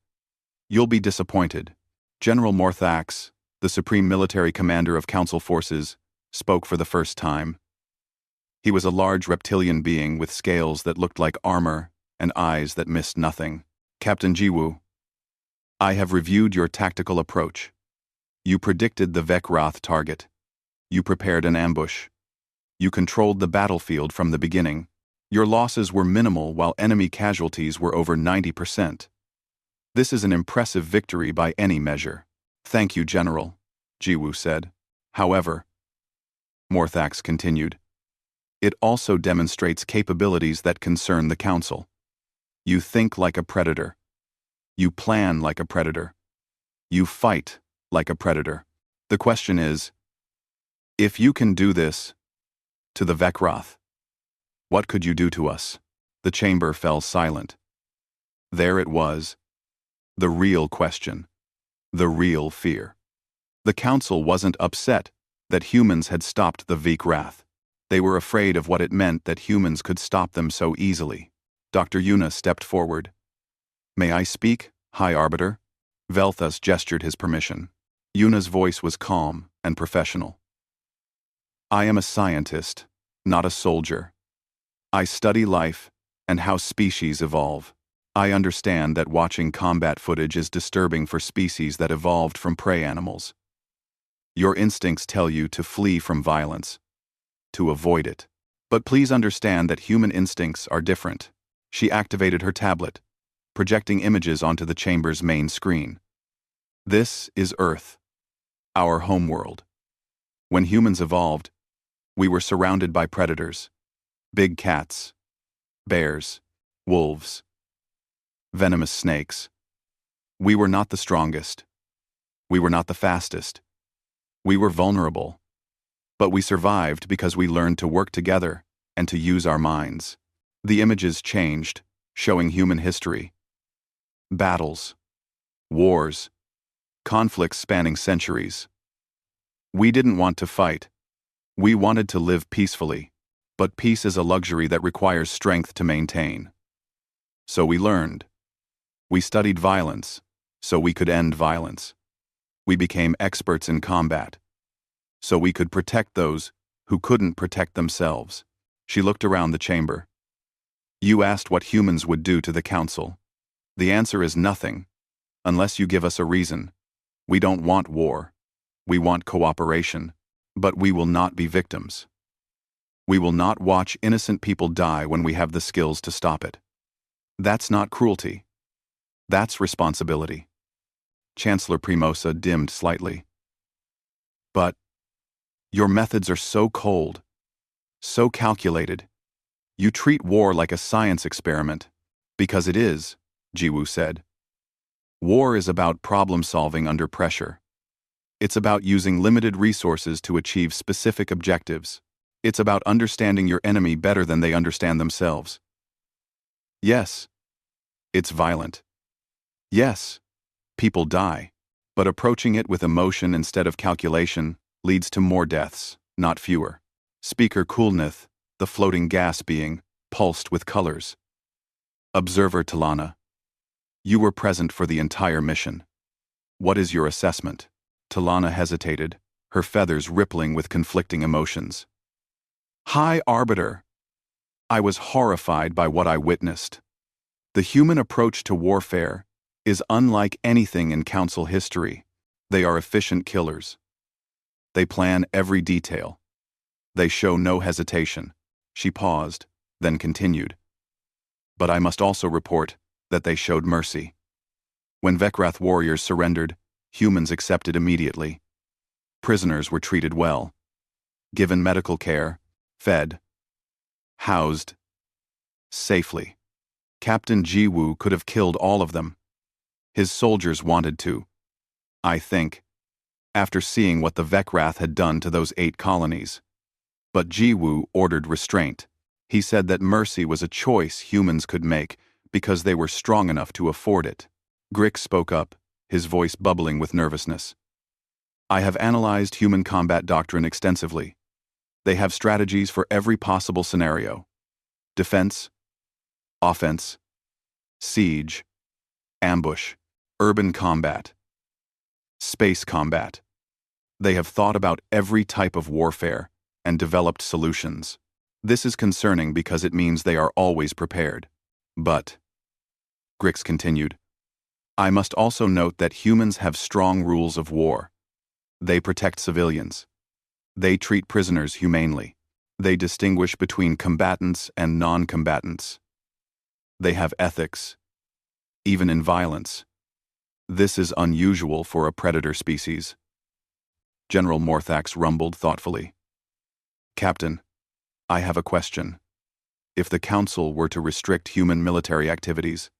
you'll be disappointed. General Morthax, the Supreme Military Commander of Council Forces, spoke for the first time. He was a large reptilian being with scales that looked like armor and eyes that missed nothing. Captain Jiwoo, I have reviewed your tactical approach. You predicted the Vekroth target. You prepared an ambush. You controlled the battlefield from the beginning. Your losses were minimal while enemy casualties were over 90%. This is an impressive victory by any measure. Thank you, General, Jiwoo said. However, Morthax continued, it also demonstrates capabilities that concern the Council. You think like a predator. You plan like a predator. You fight like a predator. The question is, if you can do this to the Vekroth, what could you do to us? The chamber fell silent. There it was. The real question. The real fear. The Council wasn't upset that humans had stopped the Vekroth. They were afraid of what it meant that humans could stop them so easily. Dr. Yuna stepped forward. May I speak, High Arbiter? Velthus gestured his permission. Yuna's voice was calm and professional. I am a scientist, not a soldier. I study life and how species evolve. I understand that watching combat footage is disturbing for species that evolved from prey animals. Your instincts tell you to flee from violence, to avoid it. But please understand that human instincts are different. She activated her tablet, projecting images onto the chamber's main screen. This is Earth, our homeworld. When humans evolved, we were surrounded by predators. Big cats, bears, wolves, venomous snakes. We were not the strongest. We were not the fastest. We were vulnerable. But we survived because we learned to work together and to use our minds. The images changed, showing human history. Battles, wars, conflicts spanning centuries. We didn't want to fight. We wanted to live peacefully, but peace is a luxury that requires strength to maintain. So we learned. We studied violence, so we could end violence. We became experts in combat, so we could protect those who couldn't protect themselves. She looked around the chamber. You asked what humans would do to the Council. The answer is nothing, unless you give us a reason. We don't want war. We want cooperation, but we will not be victims. We will not watch innocent people die when we have the skills to stop it. That's not cruelty. That's responsibility. Chancellor Primosa dimmed slightly. But your methods are so cold, so calculated. You treat war like a science experiment. Because it is, Jiwoo said. War is about problem-solving under pressure. It's about using limited resources to achieve specific objectives. It's about understanding your enemy better than they understand themselves. Yes, it's violent. Yes, people die. But approaching it with emotion instead of calculation leads to more deaths, not fewer. Speaker Coolnith, the floating gas being, pulsed with colors. Observer Talana. You were present for the entire mission. What is your assessment? Talana hesitated, her feathers rippling with conflicting emotions. High Arbiter. I was horrified by what I witnessed. The human approach to warfare is unlike anything in Council history. They are efficient killers. They plan every detail. They show no hesitation. She paused, then continued. But I must also report that they showed mercy. When Vecrath warriors surrendered, humans accepted immediately. Prisoners were treated well, given medical care, fed, housed, safely. Captain Jiwoo could have killed all of them. His soldiers wanted to. I think, after seeing what the Vecrath had done to those 8 colonies. But Jiwoo ordered restraint. He said that mercy was a choice humans could make because they were strong enough to afford it. Grick spoke up, his voice bubbling with nervousness. I have analyzed human combat doctrine extensively. They have strategies for every possible scenario. Defense, offense, siege, ambush, urban combat, space combat. They have thought about every type of warfare and developed solutions. This is concerning because it means they are always prepared. But, Grix continued, I must also note that humans have strong rules of war. They protect civilians. They treat prisoners humanely. They distinguish between combatants and non-combatants. They have ethics, even in violence. This is unusual for a predator species. General Morthax rumbled thoughtfully. Captain, I have a question. If the Council were to restrict human military activities,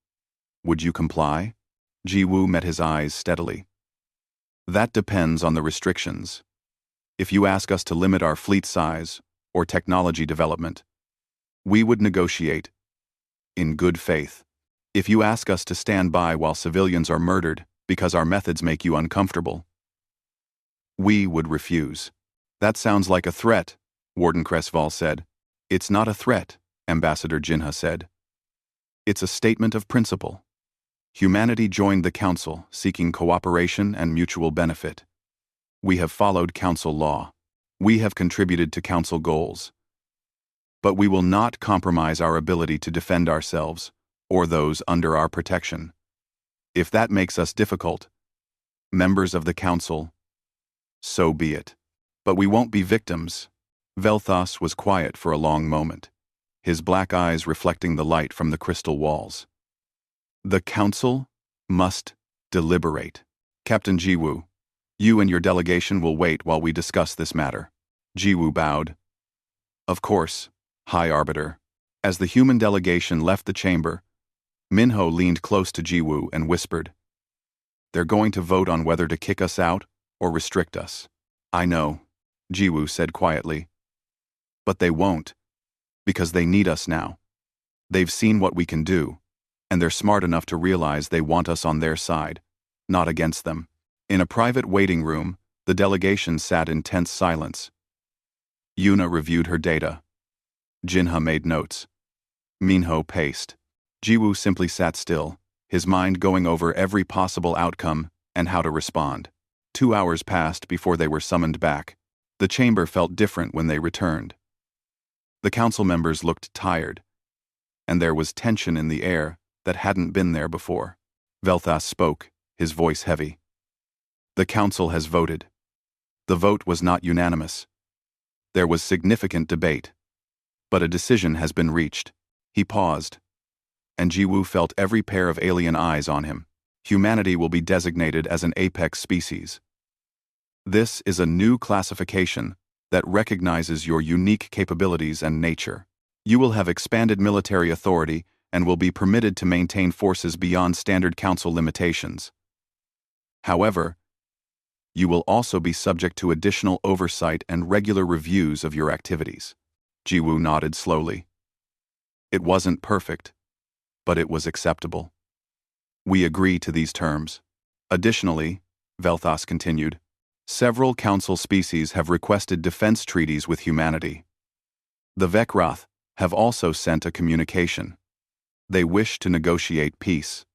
would you comply? Jiwoo met his eyes steadily. That depends on the restrictions. If you ask us to limit our fleet size or technology development, we would negotiate in good faith. If you ask us to stand by while civilians are murdered because our methods make you uncomfortable, we would refuse. That sounds like a threat, Warden Cresval said. It's not a threat, Ambassador Jinha said. It's a statement of principle. Humanity joined the Council seeking cooperation and mutual benefit. We have followed Council law. We have contributed to Council goals. But we will not compromise our ability to defend ourselves or those under our protection. If that makes us difficult, members of the Council, so be it. But we won't be victims. Velthas was quiet for a long moment, his black eyes reflecting the light from the crystal walls. The Council must deliberate. Captain Jiwoo, you and your delegation will wait while we discuss this matter. Jiwoo bowed. Of course, High Arbiter. As the human delegation left the chamber, Minho leaned close to Jiwoo and whispered, They're going to vote on whether to kick us out or restrict us. I know, Jiwoo said quietly. But they won't, because they need us now. They've seen what we can do, and they're smart enough to realize they want us on their side, not against them. In a private waiting room, the delegation sat in tense silence. Yuna reviewed her data. Jinha made notes. Minho paced. Jiwoo simply sat still, his mind going over every possible outcome and how to respond. 2 hours passed before they were summoned back. The chamber felt different when they returned. The council members looked tired, and there was tension in the air that hadn't been there before. Velthas spoke, his voice heavy. The council has voted. The vote was not unanimous. There was significant debate, but a decision has been reached. He paused, and Jiwoo felt every pair of alien eyes on him. humanity will be designated as an apex species. This is a new classification that recognizes your unique capabilities and nature. You will have expanded military authority and will be permitted to maintain forces beyond standard council limitations. However, you will also be subject to additional oversight and regular reviews of your activities. Jiwoo nodded slowly. It wasn't perfect, but it was acceptable. We agree to these terms. Additionally, Velthas continued, several council species have requested defense treaties with humanity. The Vekroth have also sent a communication. They wish to negotiate peace.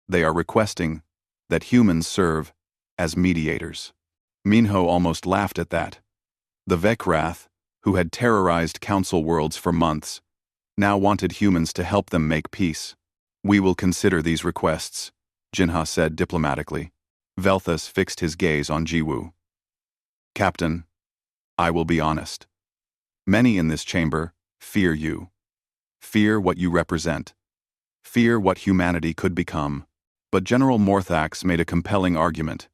They are requesting that humans serve as mediators. Minho almost laughed at that. The Vekroth, who had terrorized council worlds for months, now wanted humans to help them make peace. We will consider these requests, Jinha said diplomatically. Velthas fixed his gaze on Jiwoo. Captain, I will be honest. Many in this chamber fear you. Fear what you represent. Fear what humanity could become. But General Morthax made a compelling argument.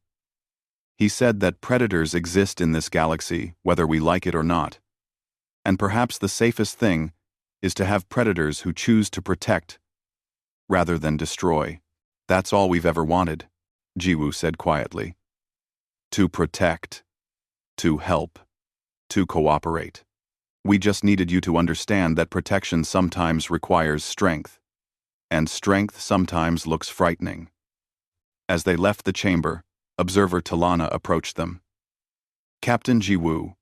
He said that predators exist in this galaxy, whether we like it or not. And perhaps the safest thing is to have predators who choose to protect rather than destroy. That's all we've ever wanted, Jiwoo said quietly. To protect. To help. To cooperate. We just needed you to understand that protection sometimes requires strength. And strength sometimes looks frightening. As they left the chamber, Observer Talana approached them. Captain Jiwoo,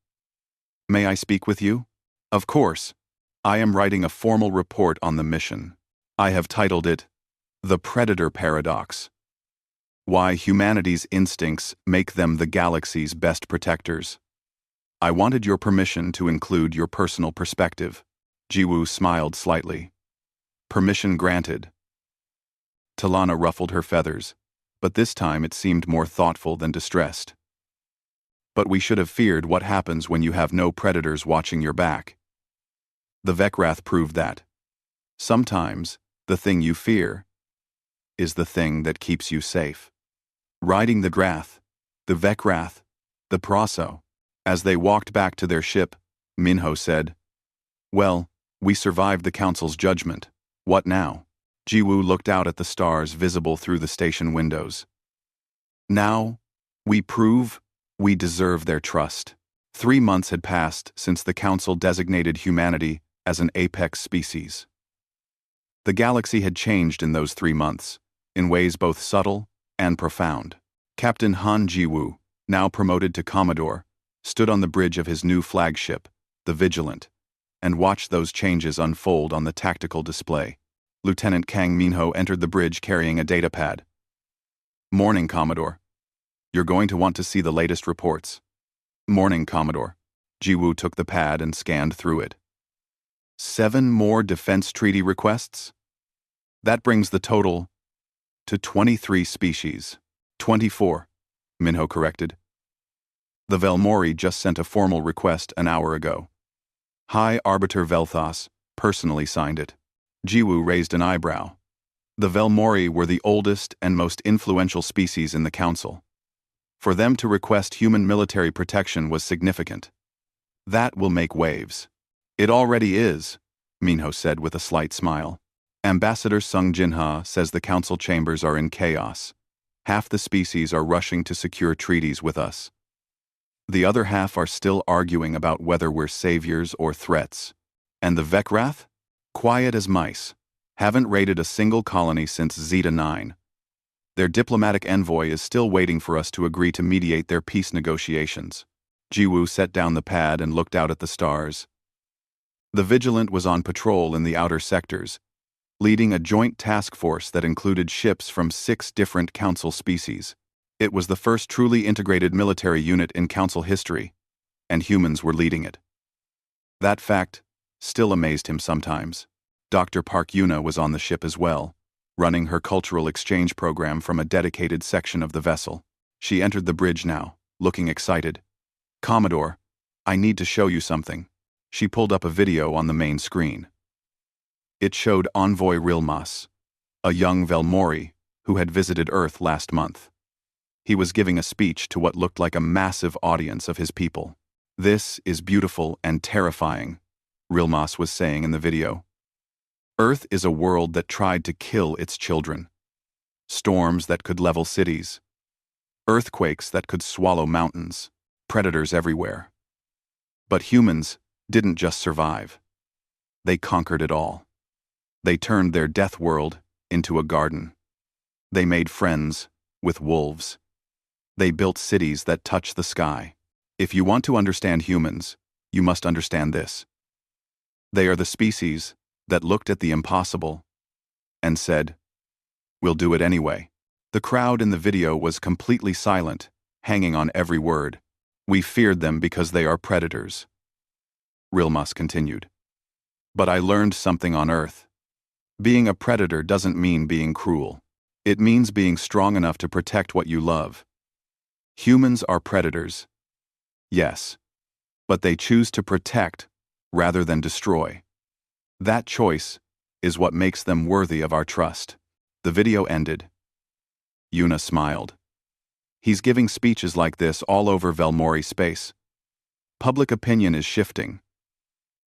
may I speak with you? Of course. I am writing a formal report on the mission. I have titled it, The Predator Paradox. Why humanity's instincts make them the galaxy's best protectors. I wanted your permission to include your personal perspective. Jiwoo smiled slightly. Permission granted. Talana ruffled her feathers, but this time it seemed more thoughtful than distressed. But we should have feared what happens when you have no predators watching your back. The Vekroth proved that. Sometimes, the thing you fear is the thing that keeps you safe. Riding the Grath, the Vekroth, the Proso, as they walked back to their ship, Minho said, Well, we survived the Council's judgment. What now? Jiwoo looked out at the stars visible through the station windows. Now, we prove we deserve their trust. 3 months had passed since the Council designated humanity as an apex species. The galaxy had changed in those 3 months, in ways both subtle and profound. Captain Han Jiwoo, now promoted to Commodore, stood on the bridge of his new flagship, the Vigilant, and watched those changes unfold on the tactical display. Lieutenant Kang Minho entered the bridge carrying a datapad. Morning, Commodore. You're going to want to see the latest reports. Morning, Commodore. Jiwoo took the pad and scanned through it. 7 more defense treaty requests? That brings the total to 23 species. 24, Minho corrected. The Velmori just sent a formal request an hour ago. High Arbiter Velthas personally signed it. Jiwoo raised an eyebrow. The Velmori were the oldest and most influential species in the Council. For them to request human military protection was significant. That will make waves. It already is, Minho said with a slight smile. Ambassador Sung Jinha says the Council chambers are in chaos. Half the species are rushing to secure treaties with us. The other half are still arguing about whether we're saviors or threats. And the Vekroth? Quiet as mice. Haven't raided a single colony since Zeta 9. Their diplomatic envoy is still waiting for us to agree to mediate their peace negotiations. Jiwoo set down the pad and looked out at the stars. The Vigilant was on patrol in the outer sectors, leading a joint task force that included ships from 6 different Council species. It was the first truly integrated military unit in Council history, and humans were leading it. That fact still amazed him sometimes. Dr. Park Yuna was on the ship as well, running her cultural exchange program from a dedicated section of the vessel. She entered the bridge now, looking excited. Commodore, I need to show you something. She pulled up a video on the main screen. It showed Envoy Rilmas, a young Velmori, who had visited Earth last month. He was giving a speech to what looked like a massive audience of his people. "This is beautiful and terrifying," Rilmas was saying in the video. "Earth is a world that tried to kill its children. Storms that could level cities. Earthquakes that could swallow mountains. Predators everywhere. But humans didn't just survive. They conquered it all. They turned their death world into a garden. They made friends with wolves. They built cities that touch the sky. If you want to understand humans, you must understand this. They are the species that looked at the impossible and said, 'We'll do it anyway.'" The crowd in the video was completely silent, hanging on every word. "We feared them because they are predators," Rilmas continued. "But I learned something on Earth. Being a predator doesn't mean being cruel. It means being strong enough to protect what you love. Humans are predators, yes, but they choose to protect rather than destroy. That choice is what makes them worthy of our trust." The video ended. Yuna smiled. He's giving speeches like this all over Velmori space. Public opinion is shifting.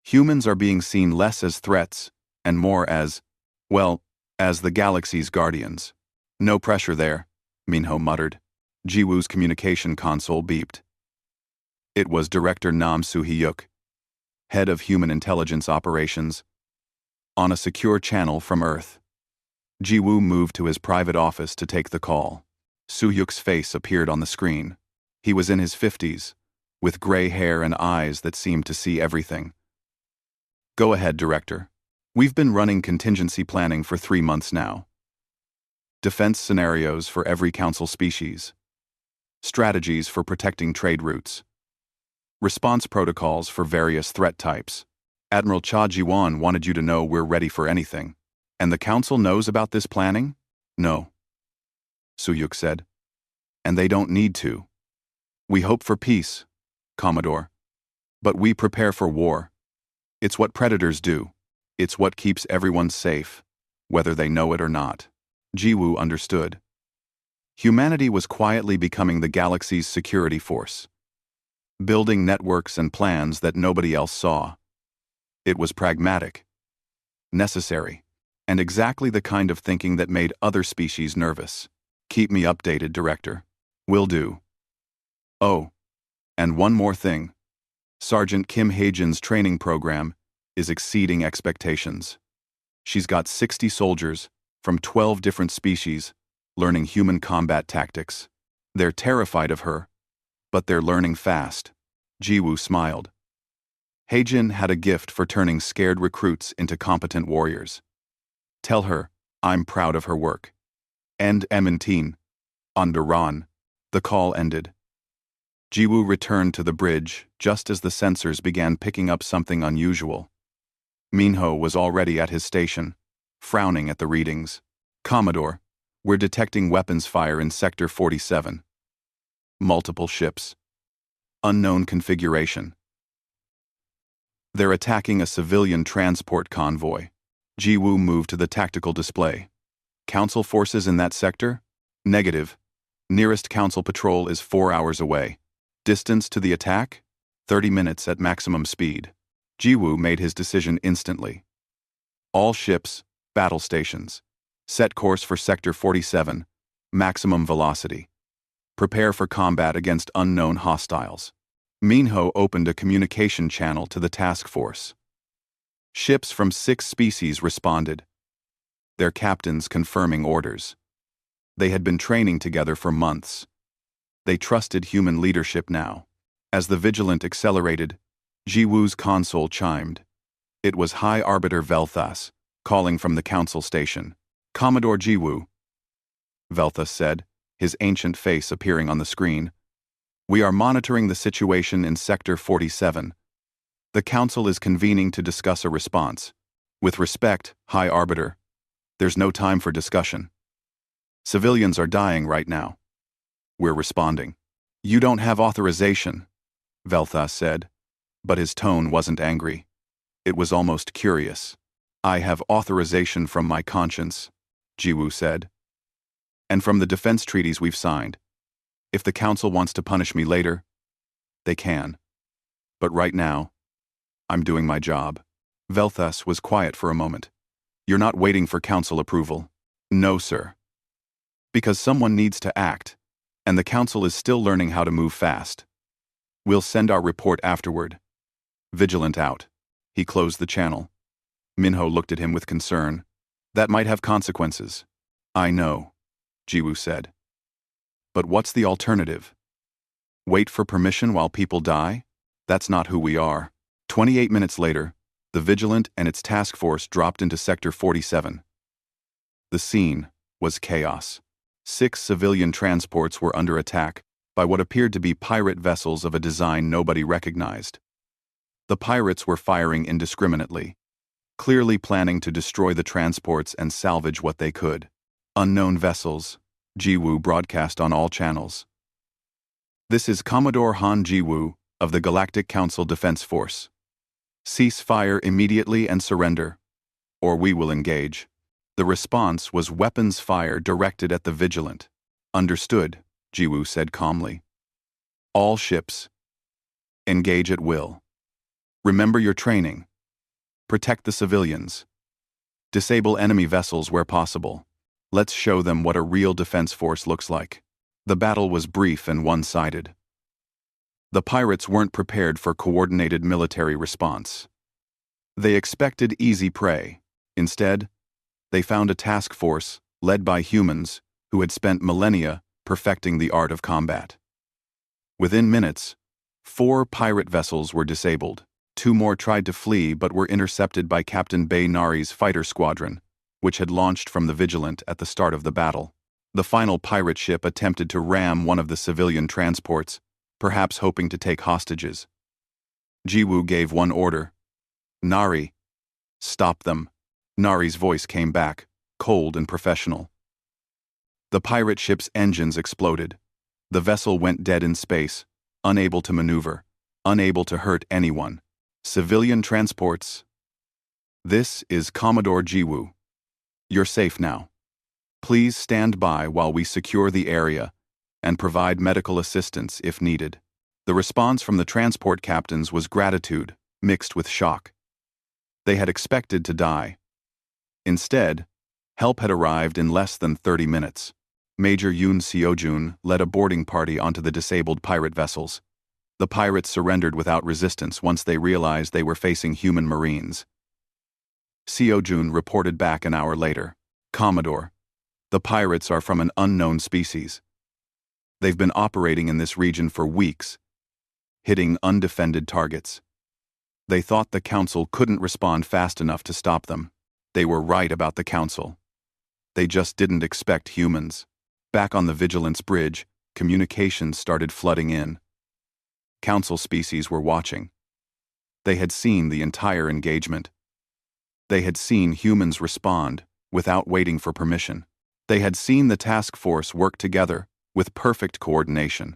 Humans are being seen less as threats and more as, well, as the galaxy's guardians. "No pressure there," Minho muttered. Jiwoo's communication console beeped. It was Director Nam Soo-hyuk, head of Human Intelligence Operations, on a secure channel from Earth. Jiwoo moved to his private office to take the call. Soo-hyuk's face appeared on the screen. He was in his 50s, with gray hair and eyes that seemed to see everything. "Go ahead, Director. We've been running contingency planning for 3 months now. Defense scenarios for every council species. Strategies for protecting trade routes. Response protocols for various threat types. Admiral Cha Ji-won wanted you to know we're ready for anything. And the council knows about this planning?" "No," Soo-hyuk said. "And they don't need to. We hope for peace, Commodore. But we prepare for war. It's what predators do. It's what keeps everyone safe, whether they know it or not." Jiwoo understood. Humanity was quietly becoming the galaxy's security force, building networks and plans that nobody else saw. It was pragmatic, necessary, and exactly the kind of thinking that made other species nervous. "Keep me updated, Director." "Will do." "Oh, and one more thing. Sergeant Kim Hae-jin's training program is exceeding expectations. She's got 60 soldiers from 12 different species learning human combat tactics. They're terrified of her, but they're learning fast." Jiwoo smiled. Hae-jin had a gift for turning scared recruits into competent warriors. "Tell her I'm proud of her work." "And Ementine." Under Ron. The call ended. Jiwoo returned to the bridge just as the sensors began picking up something unusual. Minho was already at his station, frowning at the readings. "Commodore, we're detecting weapons fire in Sector 47. Multiple ships. Unknown configuration. They're attacking a civilian transport convoy." Jiwoo moved to the tactical display. "Council forces in that sector?" "Negative. Nearest council patrol is 4 hours away. Distance to the attack? 30 minutes at maximum speed." Jiwoo made his decision instantly. "All ships, battle stations. Set course for Sector 47, maximum velocity. Prepare for combat against unknown hostiles." Minho opened a communication channel to the task force. Ships from 6 species responded, their captains confirming orders. They had been training together for months. They trusted human leadership now. As the Vigilant accelerated, Jiwoo's console chimed. It was High Arbiter Velthas, calling from the council station. "Commodore Jiwoo," Velthas said, his ancient face appearing on the screen. "We are monitoring the situation in Sector 47. The council is convening to discuss a response. With respect, High Arbiter, there's no time for discussion. Civilians are dying right now. We're responding." "You don't have authorization," Velthas said, but his tone wasn't angry. It was almost curious. "I have authorization from my conscience," Jiwoo said. and from the defense treaties we've signed. If the Council wants to punish me later, they can. But right now, I'm doing my job. Velthas was quiet for a moment. You're not waiting for Council approval. No, sir. Because someone needs to act, and the Council is still learning how to move fast. We'll send our report afterward. Vigilant out. He closed the channel. Minho looked at him with concern. That might have consequences. I know, Jiwoo said. But what's the alternative? Wait for permission while people die? That's not who we are. 28 minutes later, the Vigilant and its task force dropped into Sector 47. The scene was chaos. 6 civilian transports were under attack by what appeared to be pirate vessels of a design nobody recognized. The pirates were firing indiscriminately, clearly planning to destroy the transports and salvage what they could. Unknown vessels, Jiwoo broadcast on all channels. This is Commodore Han Jiwoo of the Galactic Council Defense Force. Cease fire immediately and surrender, or we will engage. The response was weapons fire directed at the Vigilant. Understood, Jiwoo said calmly. All ships. Engage at will. Remember your training. Protect the civilians. Disable enemy vessels where possible. Let's show them what a real defense force looks like. The battle was brief and one-sided. The pirates weren't prepared for coordinated military response. They expected easy prey. Instead, they found a task force led by humans who had spent millennia perfecting the art of combat. Within minutes, 4 pirate vessels were disabled. 2 more tried to flee but were intercepted by Captain Bay Nari's fighter squadron, which had launched from the Vigilant at the start of the battle. The final pirate ship attempted to ram one of the civilian transports, perhaps hoping to take hostages. Jiwoo gave one order. Nari, stop them. Nari's voice came back, cold and professional. The pirate ship's engines exploded. The vessel went dead in space, unable to maneuver, unable to hurt anyone. Civilian transports. This is Commodore Jiwoo. You're safe now. Please stand by while we secure the area and provide medical assistance if needed. The response from the transport captains was gratitude, mixed with shock. They had expected to die. Instead, help had arrived in less than 30 minutes. Major Yoon Seojun led a boarding party onto the disabled pirate vessels. The pirates surrendered without resistance once they realized they were facing human marines. Seojun reported back an hour later. Commodore, the pirates are from an unknown species. They've been operating in this region for weeks, hitting undefended targets. They thought the Council couldn't respond fast enough to stop them. They were right about the Council. They just didn't expect humans. Back on the Vigilance Bridge, communications started flooding in. Council species were watching. They had seen the entire engagement. They had seen humans respond without waiting for permission. They had seen the task force work together with perfect coordination.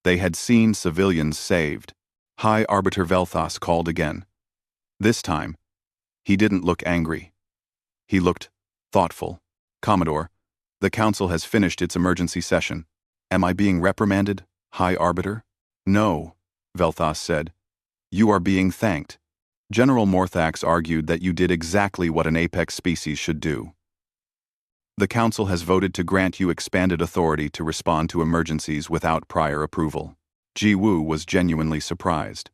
They had seen civilians saved. High Arbiter Velthas called again. This time, he didn't look angry. He looked thoughtful. Commodore, the Council has finished its emergency session. Am I being reprimanded, High Arbiter? No, Velthas said. You are being thanked. General Morthax argued that you did exactly what an apex species should do. The Council has voted to grant you expanded authority to respond to emergencies without prior approval. Jiwoo was genuinely surprised.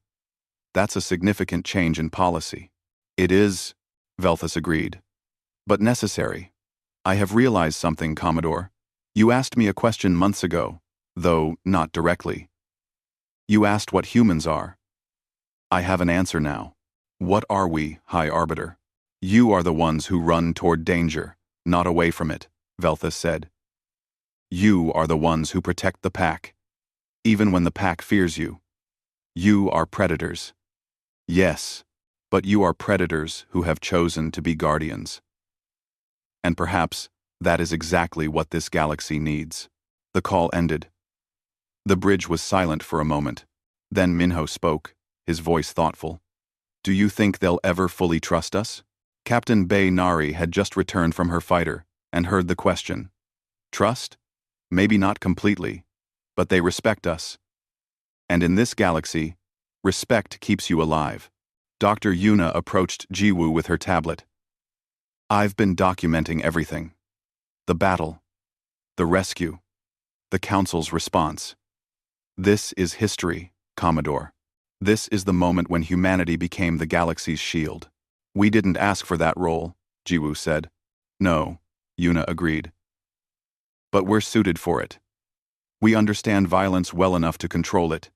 That's a significant change in policy. It is, Velthas agreed, but necessary. I have realized something, Commodore. You asked me a question months ago, though not directly. You asked what humans are. I have an answer now. What are we, High Arbiter? You are the ones who run toward danger, not away from it, Velthas said. You are the ones who protect the pack, even when the pack fears you. You are predators. Yes, but you are predators who have chosen to be guardians. And perhaps that is exactly what this galaxy needs. The call ended. The bridge was silent for a moment. Then Minho spoke, his voice thoughtful. Do you think they'll ever fully trust us? Captain Bay Nari had just returned from her fighter and heard the question. Trust? Maybe not completely, but they respect us. And in this galaxy, respect keeps you alive. Dr. Yuna approached Jiwoo with her tablet. I've been documenting everything. The battle. The rescue. The Council's response. This is history, Commodore. This is the moment when humanity became the galaxy's shield. We didn't ask for that role, Jiwoo said. No, Yuna agreed. But we're suited for it. We understand violence well enough to control it.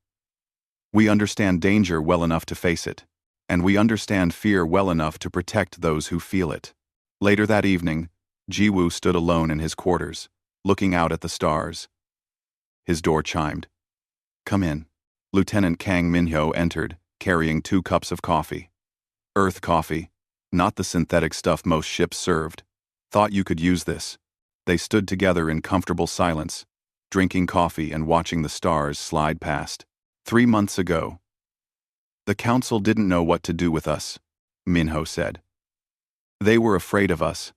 We understand danger well enough to face it. And we understand fear well enough to protect those who feel it. Later that evening, Jiwoo stood alone in his quarters, looking out at the stars. His door chimed. Come in. Lieutenant Kang Minho entered, carrying 2 cups of coffee. Earth coffee, not the synthetic stuff most ships served. Thought you could use this. They stood together in comfortable silence, drinking coffee and watching the stars slide past. 3 months ago. The Council didn't know what to do with us, Minho said. They were afraid of us.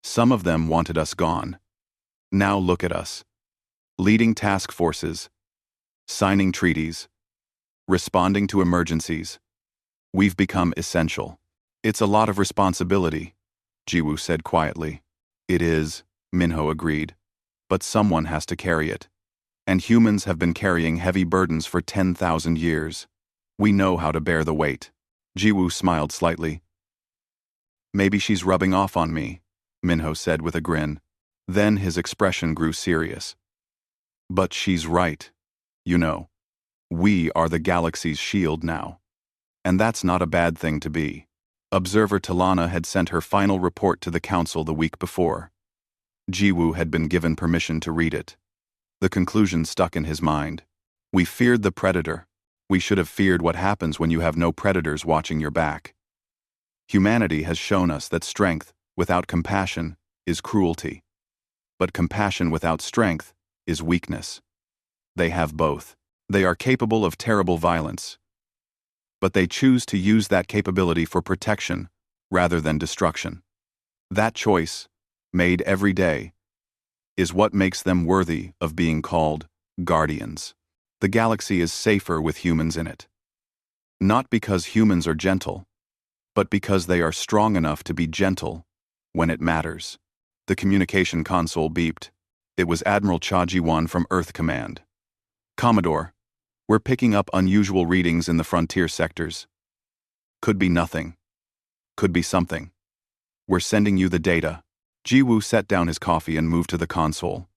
Some of them wanted us gone. Now look at us. Leading task forces. Signing treaties. Responding to emergencies. We've become essential. It's a lot of responsibility, Jiwoo said quietly. It is, Minho agreed. But someone has to carry it. And humans have been carrying heavy burdens for 10,000 years. We know how to bear the weight. Jiwoo smiled slightly. Maybe she's rubbing off on me, Minho said with a grin. Then his expression grew serious. But she's right. You know, we are the galaxy's shield now. And that's not a bad thing to be. Observer Talana had sent her final report to the Council the week before. Jiwoo had been given permission to read it. The conclusion stuck in his mind. We feared the predator. We should have feared what happens when you have no predators watching your back. Humanity has shown us that strength, without compassion, is cruelty. But compassion without strength is weakness. They have both. They are capable of terrible violence. But they choose to use that capability for protection rather than destruction. That choice, made every day, is what makes them worthy of being called guardians. The galaxy is safer with humans in it. Not because humans are gentle, but because they are strong enough to be gentle when it matters. The communication console beeped. It was Admiral Cha Ji-won from Earth Command. Commodore, we're picking up unusual readings in the frontier sectors. Could be nothing. Could be something. We're sending you the data. Jiwoo set down his coffee and moved to the console.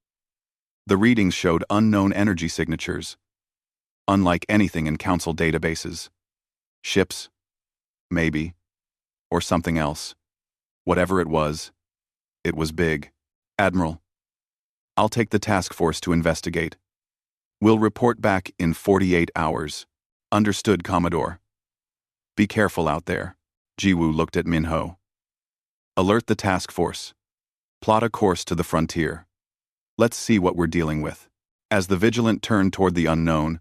The readings showed unknown energy signatures, unlike anything in Council databases. Ships? Maybe. Or something else. Whatever it was big. Admiral, I'll take the task force to investigate. We'll report back in 48 hours. Understood, Commodore. Be careful out there. Jiwoo looked at Minho. Alert the task force. Plot a course to the frontier. Let's see what we're dealing with. As the Vigilant turned toward the unknown,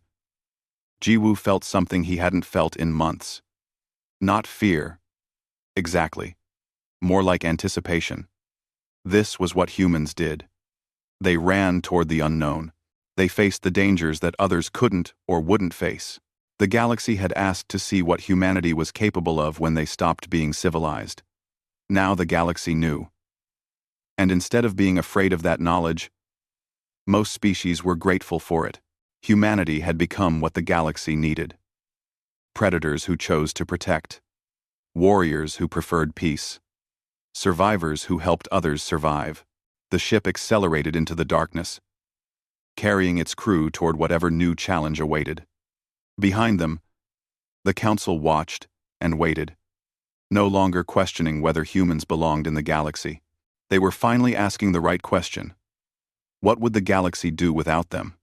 Jiwoo felt something he hadn't felt in months. Not fear. Exactly. More like anticipation. This was what humans did. They ran toward the unknown. They faced the dangers that others couldn't or wouldn't face. The galaxy had asked to see what humanity was capable of when they stopped being civilized. Now the galaxy knew. And instead of being afraid of that knowledge, most species were grateful for it. Humanity had become what the galaxy needed. Predators who chose to protect. Warriors who preferred peace. Survivors who helped others survive. The ship accelerated into the darkness, carrying its crew toward whatever new challenge awaited. Behind them, the Council watched and waited, no longer questioning whether humans belonged in the galaxy. They were finally asking the right question. What would the galaxy do without them?